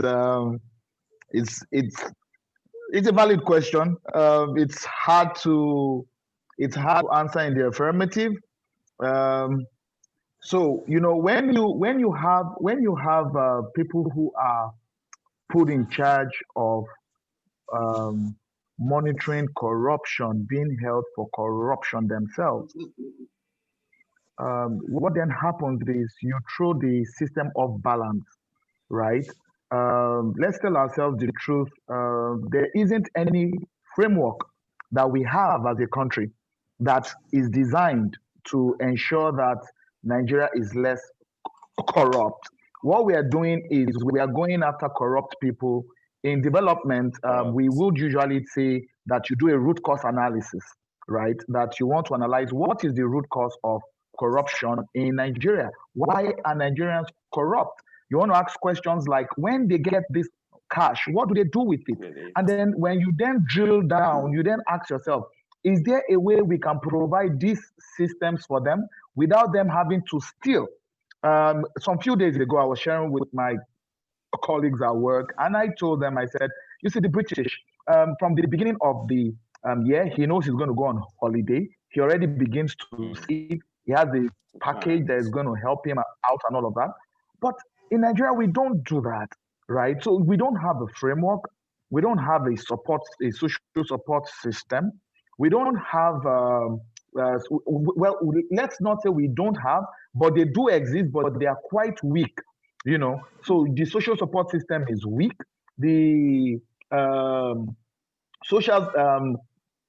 Speaker 4: it's a valid question. It's hard to answer in the affirmative. So when you have people who are put in charge of monitoring corruption, being held for corruption themselves, what then happens is you throw the system off balance, right? Let's tell ourselves the truth. There isn't any framework that we have as a country that is designed to ensure that Nigeria is less corrupt. What we are doing is we are going after corrupt people. In development, we would usually say that you do a root cause analysis. right? That you want to analyze what is the root cause of corruption in Nigeria. Why are Nigerians corrupt? You want to ask questions like, when they get this cash, what do they do with it? And then when you then drill down, you then ask yourself, is there a way we can provide these systems for them without them having to steal? Some few days ago, I was sharing with my colleagues at work, and I told them, I said, you see, the British, from the beginning of the year, he knows he's going to go on holiday. He already begins to see, he has a package that is going to help him out and all of that. But in Nigeria, we don't do that, right? So we don't have a framework. We don't have a social support system. We don't have, well, let's not say we don't have, but they do exist, but they are quite weak, you know. So the social support system is weak. The social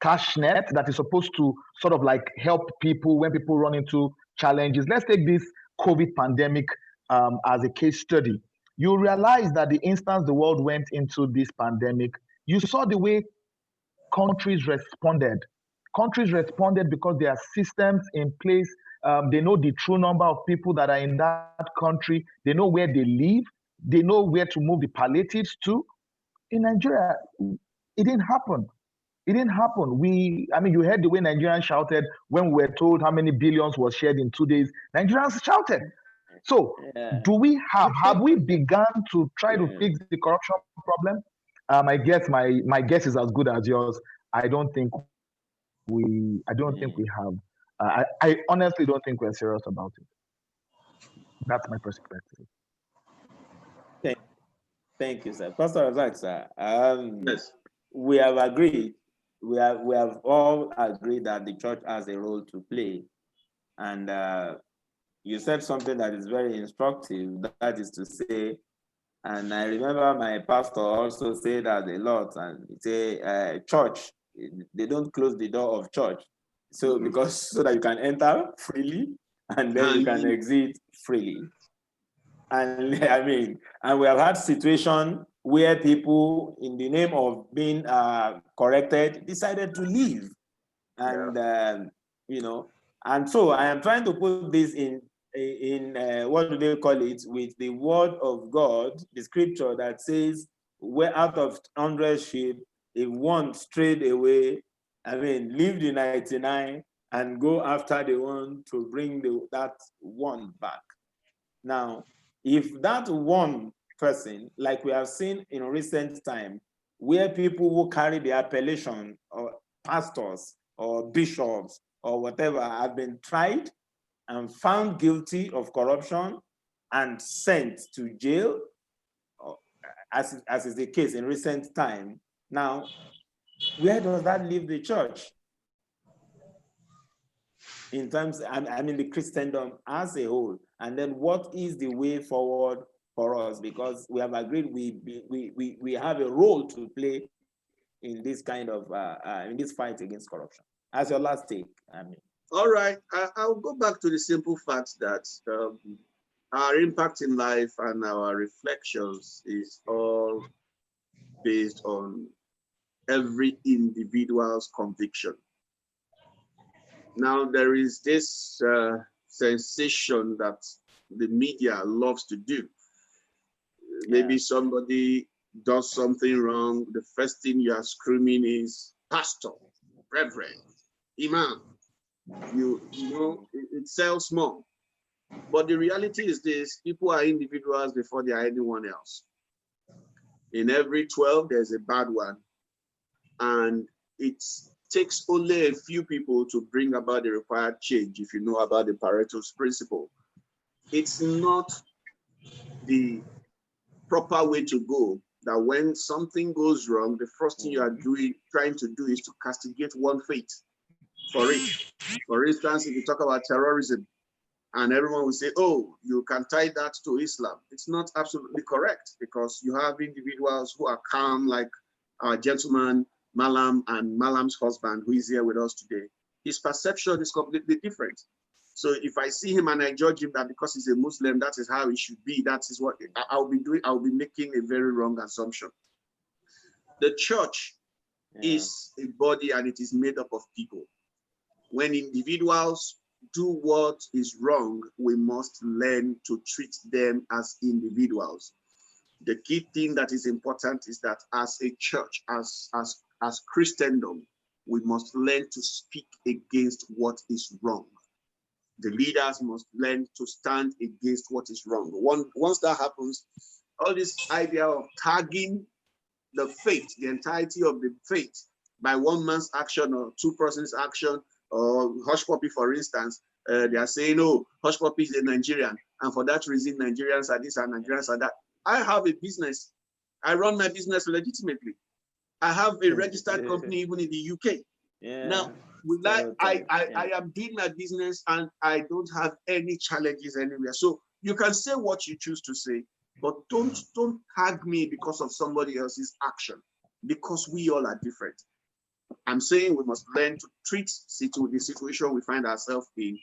Speaker 4: cash net that is supposed to sort of like help people when people run into challenges. Let's take this COVID pandemic as a case study. You realize that the instance the world went into this pandemic, you saw the way countries responded. Countries responded because there are systems in place. They know the true number of people that are in that country. They know where they live. They know where to move the palliatives to. In Nigeria, it didn't happen. It didn't happen. I mean, you heard the way Nigerians shouted when we were told how many billions was shared in 2 days. Nigerians shouted. So, do we have we begun to try to fix the corruption problem? I guess my guess is as good as yours. I don't think we have. I honestly don't think we're serious about it. That's my perspective.
Speaker 1: Thank you, sir. Pastor Razak, sir.
Speaker 3: Yes.
Speaker 1: We have agreed. We have all agreed that the church has a role to play, and you said something that is very instructive. That is to say, and I remember my pastor also say that a lot, and he say, church, they don't close the door of church, so so that you can enter freely and then you can exit freely. And I mean, and we have had situation where people, in the name of being corrected, decided to leave, and you know, and so I am trying to put this in what do they call it, with the word of God, the scripture that says, "Where out of 100 sheep, if one strayed away, I mean, leave the 99 and go after the one to bring that one back." Now, if that one person, like we have seen in recent time, where people who carry the appellation or pastors or bishops or whatever have been tried and found guilty of corruption and sent to jail, as is the case in recent time. Now, where does that leave the church? In terms, I mean, the Christendom as a whole, and then what is the way forward for us? Because we have agreed we have a role to play in this kind of in this fight against corruption. As your last take, I mean.
Speaker 3: All right, I'll go back to the simple fact that our impact in life and our reflections is all based on every individual's conviction. Now, there is this sensation that the media loves to do. Maybe somebody does something wrong. The first thing you are screaming is pastor, reverend, imam. You know, it sells more. But the reality is this: people are individuals before they are anyone else. In every 12, there's a bad one. And it takes only a few people to bring about the required change, if you know about the Pareto's principle. It's not the proper way to go, that when something goes wrong, the first thing you are trying to do is to castigate one fate for it. For instance, if you talk about terrorism, and everyone will say, oh, you can tie that to Islam. It's not absolutely correct, because you have individuals who are calm, like our gentleman, Malam, and Malam's husband, who is here with us today. His perception is completely different. So if I see him and I judge him that because he's a Muslim, that is how he should be, that is what I'll be doing, I'll be making a very wrong assumption. The church is a body, and it is made up of people. When individuals do what is wrong, we must learn to treat them as individuals. The key thing that is important is that as a church, as Christendom, we must learn to speak against what is wrong. The leaders must learn to stand against what is wrong. Once that happens, all this idea of tagging the faith, the entirety of the faith, by one man's action or two persons' action, or Hush Puppy, for instance, they are saying, oh, Hush Puppy is a Nigerian, and for that reason, Nigerians are this and Nigerians are that. I have a business. I run my business legitimately. I have a registered company even in the UK.
Speaker 1: Yeah.
Speaker 3: Now, I am doing my business and I don't have any challenges anywhere. So you can say what you choose to say, but don't tag me because of somebody else's action, because we all are different. I'm saying we must learn to treat the situation we find ourselves in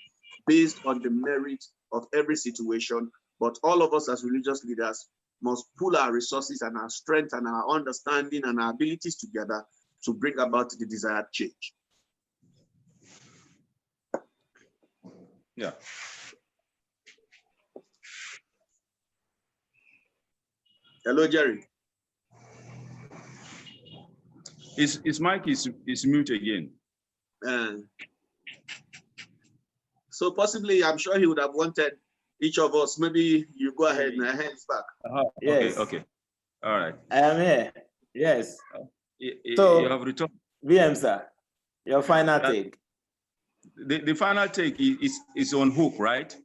Speaker 3: based on the merit of every situation. But all of us as religious leaders must pool our resources and our strength and our understanding and our abilities together to bring about the desired change.
Speaker 2: Yeah.
Speaker 3: Hello, Jerry.
Speaker 2: His mic is mute again.
Speaker 3: So possibly, I'm sure he would have wanted each of us. Maybe you go ahead and hands back.
Speaker 1: Yes.
Speaker 2: Okay. All right.
Speaker 1: I am here. Yes.
Speaker 2: So you have returned.
Speaker 1: VM, sir, your final take.
Speaker 2: The final take is on hope, right?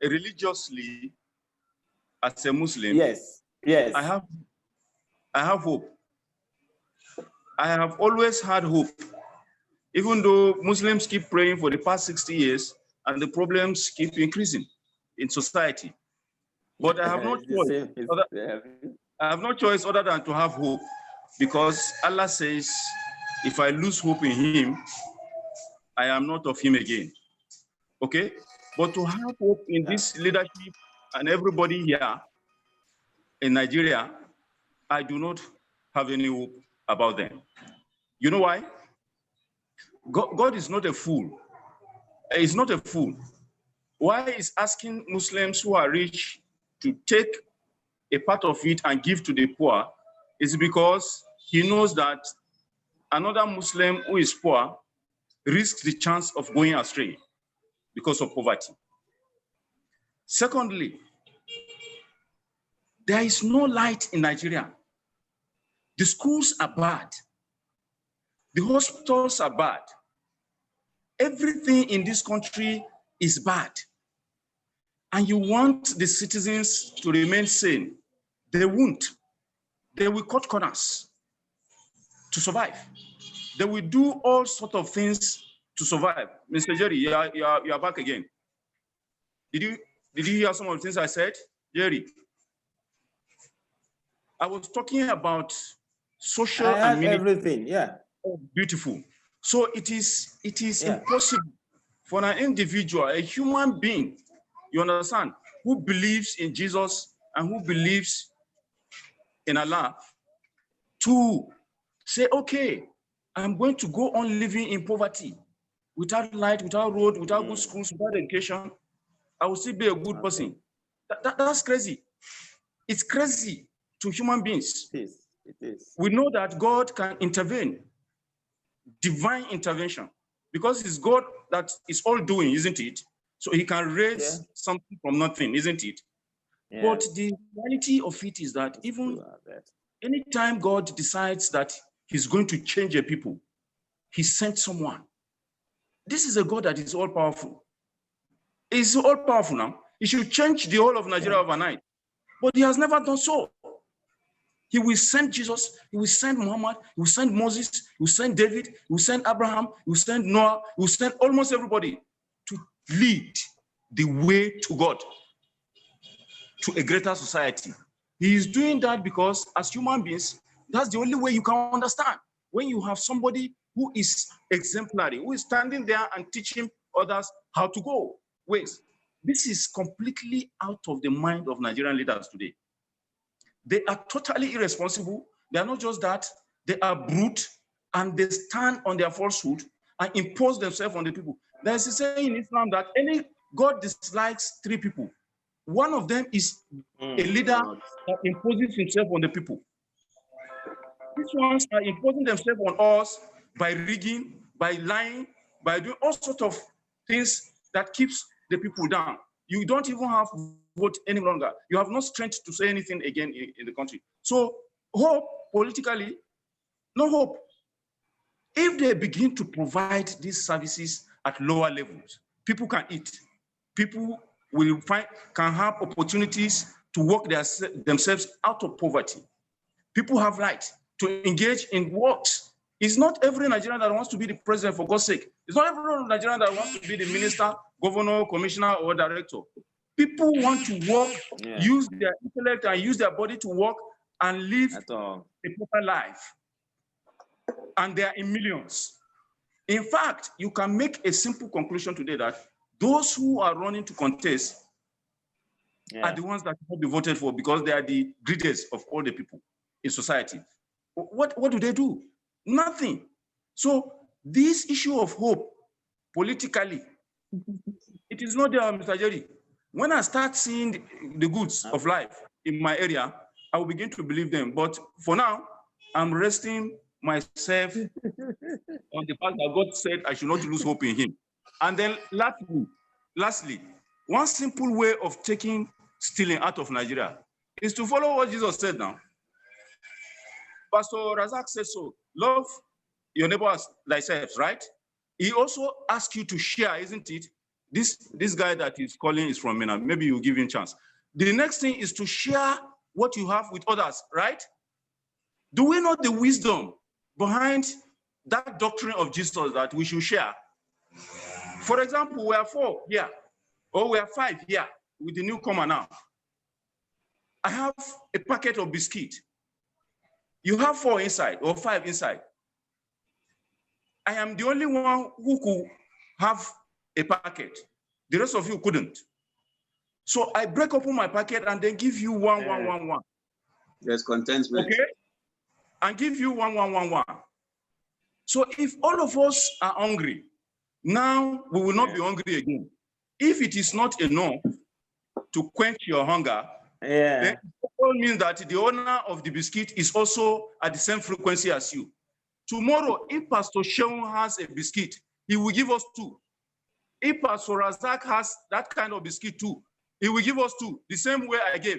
Speaker 2: Religiously, as a Muslim,
Speaker 1: yes.
Speaker 2: I have hope. I have always had hope, even though Muslims keep praying for the past 60 years and the problems keep increasing in society. But I have no choice. I have no choice other than to have hope, because Allah says, if I lose hope in Him, I am not of Him again. Okay? But to have hope in this leadership and everybody here in Nigeria, I do not have any hope about them. You know why? God is not a fool. He's not a fool. Why is asking Muslims who are rich to take a part of it and give to the poor is because He knows that another Muslim who is poor risks the chance of going astray because of poverty. Secondly, there is no light in Nigeria. The schools are bad. The hospitals are bad. Everything in this country is bad. And you want the citizens to remain sane. They won't. They will cut corners to survive. They will do all sorts of things to survive. Mr. Jerry, you are back again. Did you hear some of the things I said, Jerry? I was talking about social and
Speaker 1: everything, yeah.
Speaker 2: Beautiful. So it is impossible for an individual, a human being, you understand, who believes in Jesus and who believes in Allah, to say, okay, I'm going to go on living in poverty, without light, without road, without good schools, without education. I will still be a good person. That's crazy. It's crazy to human beings.
Speaker 1: It is.
Speaker 2: We know that God can intervene, divine intervention, because it's God that is all doing, isn't it? So He can raise something from nothing, isn't it? Yeah. But the reality of it is that even anytime God decides that He's going to change a people, He sent someone. This is a God that is all powerful. He's all powerful now. He should change the whole of Nigeria overnight. But He has never done so. He will send Jesus, He will send Muhammad, He will send Moses, He will send David, He will send Abraham, He will send Noah, He will send almost everybody to lead the way to God, to a greater society. He is doing that because as human beings, that's the only way you can understand. When you have somebody who is exemplary, who is standing there and teaching others how to go ways. This is completely out of the mind of Nigerian leaders today. They are totally irresponsible. They are not just that, they are brute, and they stand on their falsehood, and impose themselves on the people. There's a saying in Islam that any God dislikes three people. One of them is a leader that imposes himself on the people. These ones are imposing themselves on us by rigging, by lying, by doing all sorts of things that keeps the people down. You don't even have vote any longer. You have no strength to say anything again in the country. So hope, politically, no hope. If they begin to provide these services at lower levels, people can eat. People can have opportunities to work themselves out of poverty. People have right to engage in works. It's not every Nigerian that wants to be the president, for God's sake. It's not every Nigerian that wants to be the minister, governor, commissioner, or director. People want to work, use their intellect and use their body to work and live a proper life. And they are in millions. In fact, you can make a simple conclusion today that those who are running to contest are the ones that will be voted for because they are the greatest of all the people in society. What do? Nothing. So this issue of hope politically, it is not there, Mr. Jerry. When I start seeing the goods of life in my area, I will begin to believe them. But for now, I'm resting myself on the fact that God said I should not lose hope in him. And then lastly, one simple way of taking stealing out of Nigeria is to follow what Jesus said now. Pastor Razak said so, love your neighbor as thyself, right? He also asked you to share, isn't it? This guy that is calling is from Mina. Maybe you give him a chance. The next thing is to share what you have with others, right? Do we know the wisdom behind that doctrine of Jesus that we should share? For example, we are 4 here, or we are 5 here with the newcomer now. I have a packet of biscuit. You have 4 inside or 5 inside. I am the only one who could have a packet. The rest of you couldn't. So I break open my packet and then give you one.
Speaker 3: There's contentment.
Speaker 2: Okay? And give you one. So if all of us are hungry, now we will not be hungry again. If it is not enough to quench your hunger, then it all means that the owner of the biscuit is also at the same frequency as you. Tomorrow, if Pastor Sheung has a biscuit, he will give us 2. If Pastor Razak has that kind of biscuit too, he will give us 2, the same way I gave.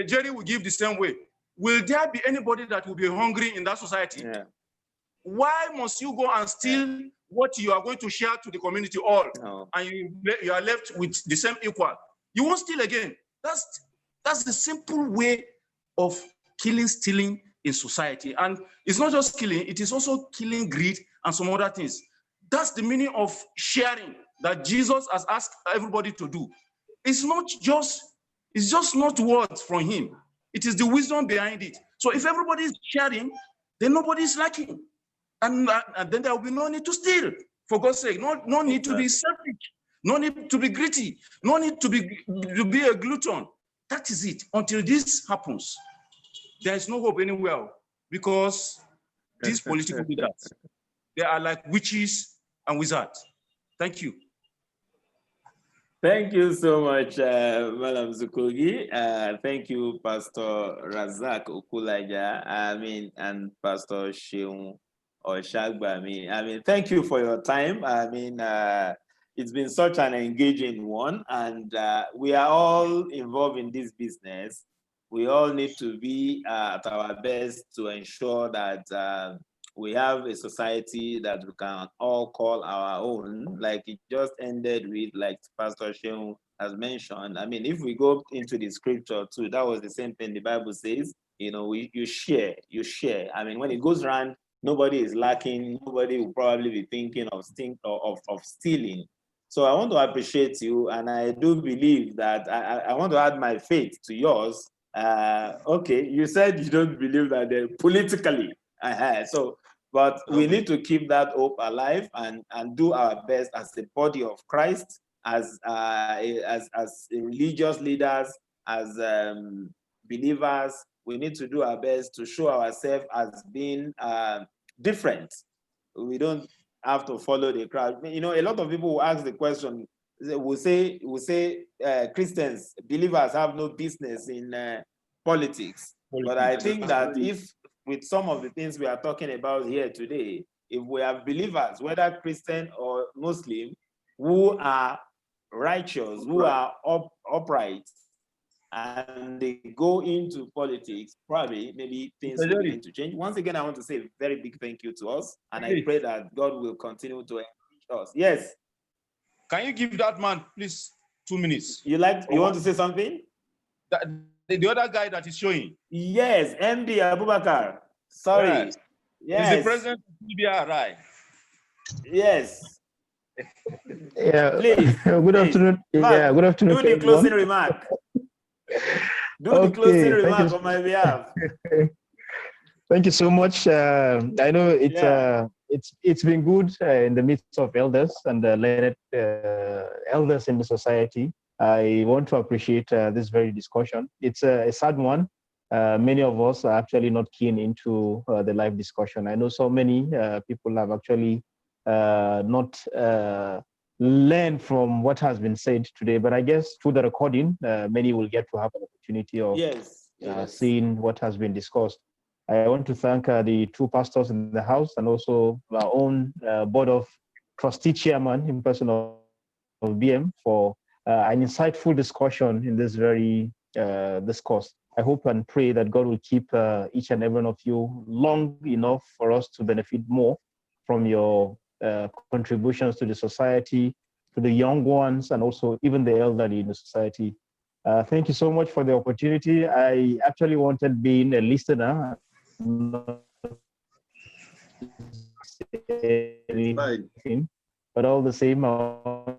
Speaker 2: Jerry will give the same way. Will there be anybody that will be hungry in that society? Why must you go and steal what you are going to share to the community all, and you are left with the same equal? You won't steal again. That's the simple way of stealing in society. And it's not just killing, it is also killing greed and some other things. That's the meaning of sharing that Jesus has asked everybody to do. It's just not words from him. It is the wisdom behind it. So if everybody is sharing, then nobody is lacking. And then there will be no need to steal, for God's sake. No need to be selfish. No need to be greedy. No need to be a glutton. That is it. Until this happens, there is no hope anywhere, because these political leaders, they are like witches and wizards. Thank you.
Speaker 1: Thank you so much, Madam Zukogi. Thank you, Pastor Razak Okulaja, and Pastor Sheung Oshagba. Thank you for your time. It's been such an engaging one, and we are all involved in this business. We all need to be at our best to ensure that we have a society that we can all call our own, like it just ended with, like Pastor Sheung has mentioned. If we go into the scripture too, that was the same thing the Bible says, you share. When it goes around, nobody is lacking, nobody will probably be thinking of stealing. So I want to appreciate you, and I do believe that I want to add my faith to yours. Okay, you said you don't believe that they're politically, but we need to keep that hope alive and do our best as the body of Christ, as religious leaders, as believers. We need to do our best to show ourselves as being different. we don't have to follow the crowd. You know, a lot of people will ask the question, will say Christians, believers have no business in politics. But I think that if with some of the things we are talking about here today, if we have believers, whether Christian or Muslim, who are righteous, who are upright, and they go into politics, probably maybe things will begin to change. Once again, I want to say a very big thank you to us, and I pray that God will continue to enrich us. Yes.
Speaker 2: Can you give that man, please, 2 minutes?
Speaker 1: You want to say something?
Speaker 2: The other guy that is showing.
Speaker 1: Yes, MD Abubakar. Sorry.
Speaker 2: Yes. He's the president of PBR, right?
Speaker 1: Yes.
Speaker 5: Yeah.
Speaker 1: Please.
Speaker 5: Good afternoon.
Speaker 1: Mark,
Speaker 5: good afternoon.
Speaker 1: Do the closing remark. The closing remark on my behalf.
Speaker 5: Thank you so much. I know it's been good in the midst of elders and learned elders in the society. I want to appreciate this very discussion. It's a sad one. Many of us are actually not keen into the live discussion. I know so many people have actually not learned from what has been said today, but I guess through the recording, many will get to have an opportunity of seeing what has been discussed. I want to thank the two pastors in the house and also our own board of trustee chairman in person of BM for an insightful discussion in this very discourse. I hope and pray that God will keep each and every one of you long enough for us to benefit more from your contributions to the society, to the young ones, and also even the elderly in the society. Thank you so much for the opportunity. I actually wanted being a listener. Anything, but all the same,
Speaker 1: we're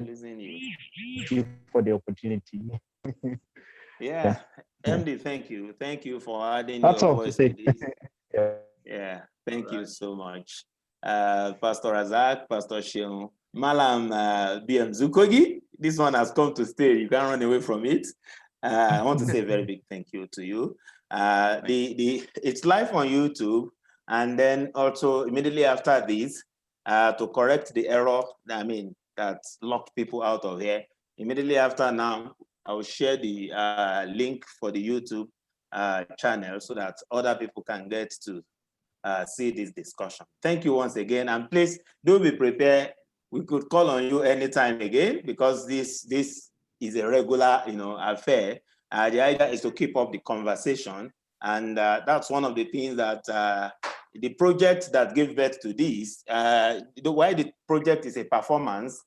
Speaker 1: losing
Speaker 5: you for the opportunity.
Speaker 1: Yeah. MD, thank you. Thank you for adding
Speaker 5: That's
Speaker 1: your
Speaker 5: all
Speaker 1: voice
Speaker 5: to say.
Speaker 1: to this. Yeah, thank you so much. Pastor Razak, Pastor Sheung, Malam BM Zukogi, this one has come to stay. You can't run away from it. I want to say a very big thank you to you. It's live on YouTube, and then also immediately after this, to correct the error, that locked people out of here. Immediately after now, I will share the link for the YouTube channel so that other people can get to see this discussion. Thank you once again, and please do be prepared. We could call on you anytime again because this is a regular, affair. The idea is to keep up the conversation, and that's one of the things that the project that gave birth to this. Why the project is a performance.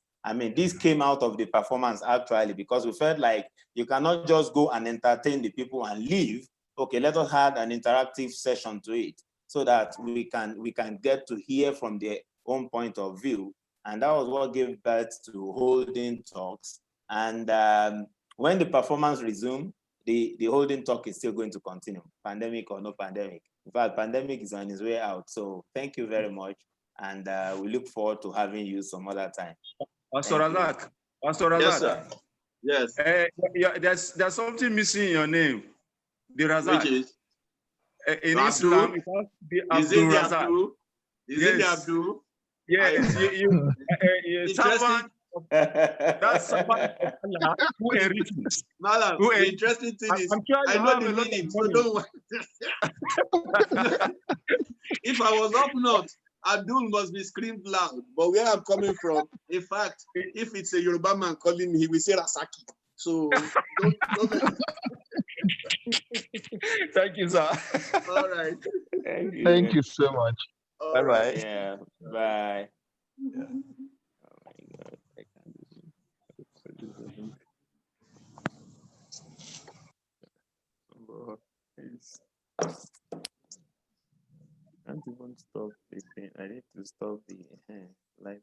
Speaker 1: This came out of the performance actually because we felt like you cannot just go and entertain the people and leave. Okay, let us add an interactive session to it so that we can get to hear from their own point of view. And that was what gave birth to Holding Talks. And when the performance resumes, the Holding Talk is still going to continue, pandemic or no pandemic. In fact, pandemic is on its way out. So thank you very much. And we look forward to having you some other time.
Speaker 2: Pastor Razak. Pastor Razak.
Speaker 3: Yes, sir.
Speaker 2: Yes. There's something missing in your name. The Razak.
Speaker 3: Which is?
Speaker 2: In Islam, it has to be Abdul Razak.
Speaker 3: Is it the Abdul?
Speaker 2: Yes, you servant. That's servant of Allah who enriches.
Speaker 3: Madam, the interesting thing is, I know the meaning, so don't worry. If I was up north, Abdul must be screamed loud. But where I'm coming from, in fact, if it's a Yoruba man calling me, he will say Rasaki. So don't
Speaker 2: Thank you, sir.
Speaker 3: All right.
Speaker 4: Thank you so much.
Speaker 2: All right.
Speaker 1: Yeah. Bye.
Speaker 2: Yeah.
Speaker 1: Oh my God. I can't even stop the thing. I need to stop the live.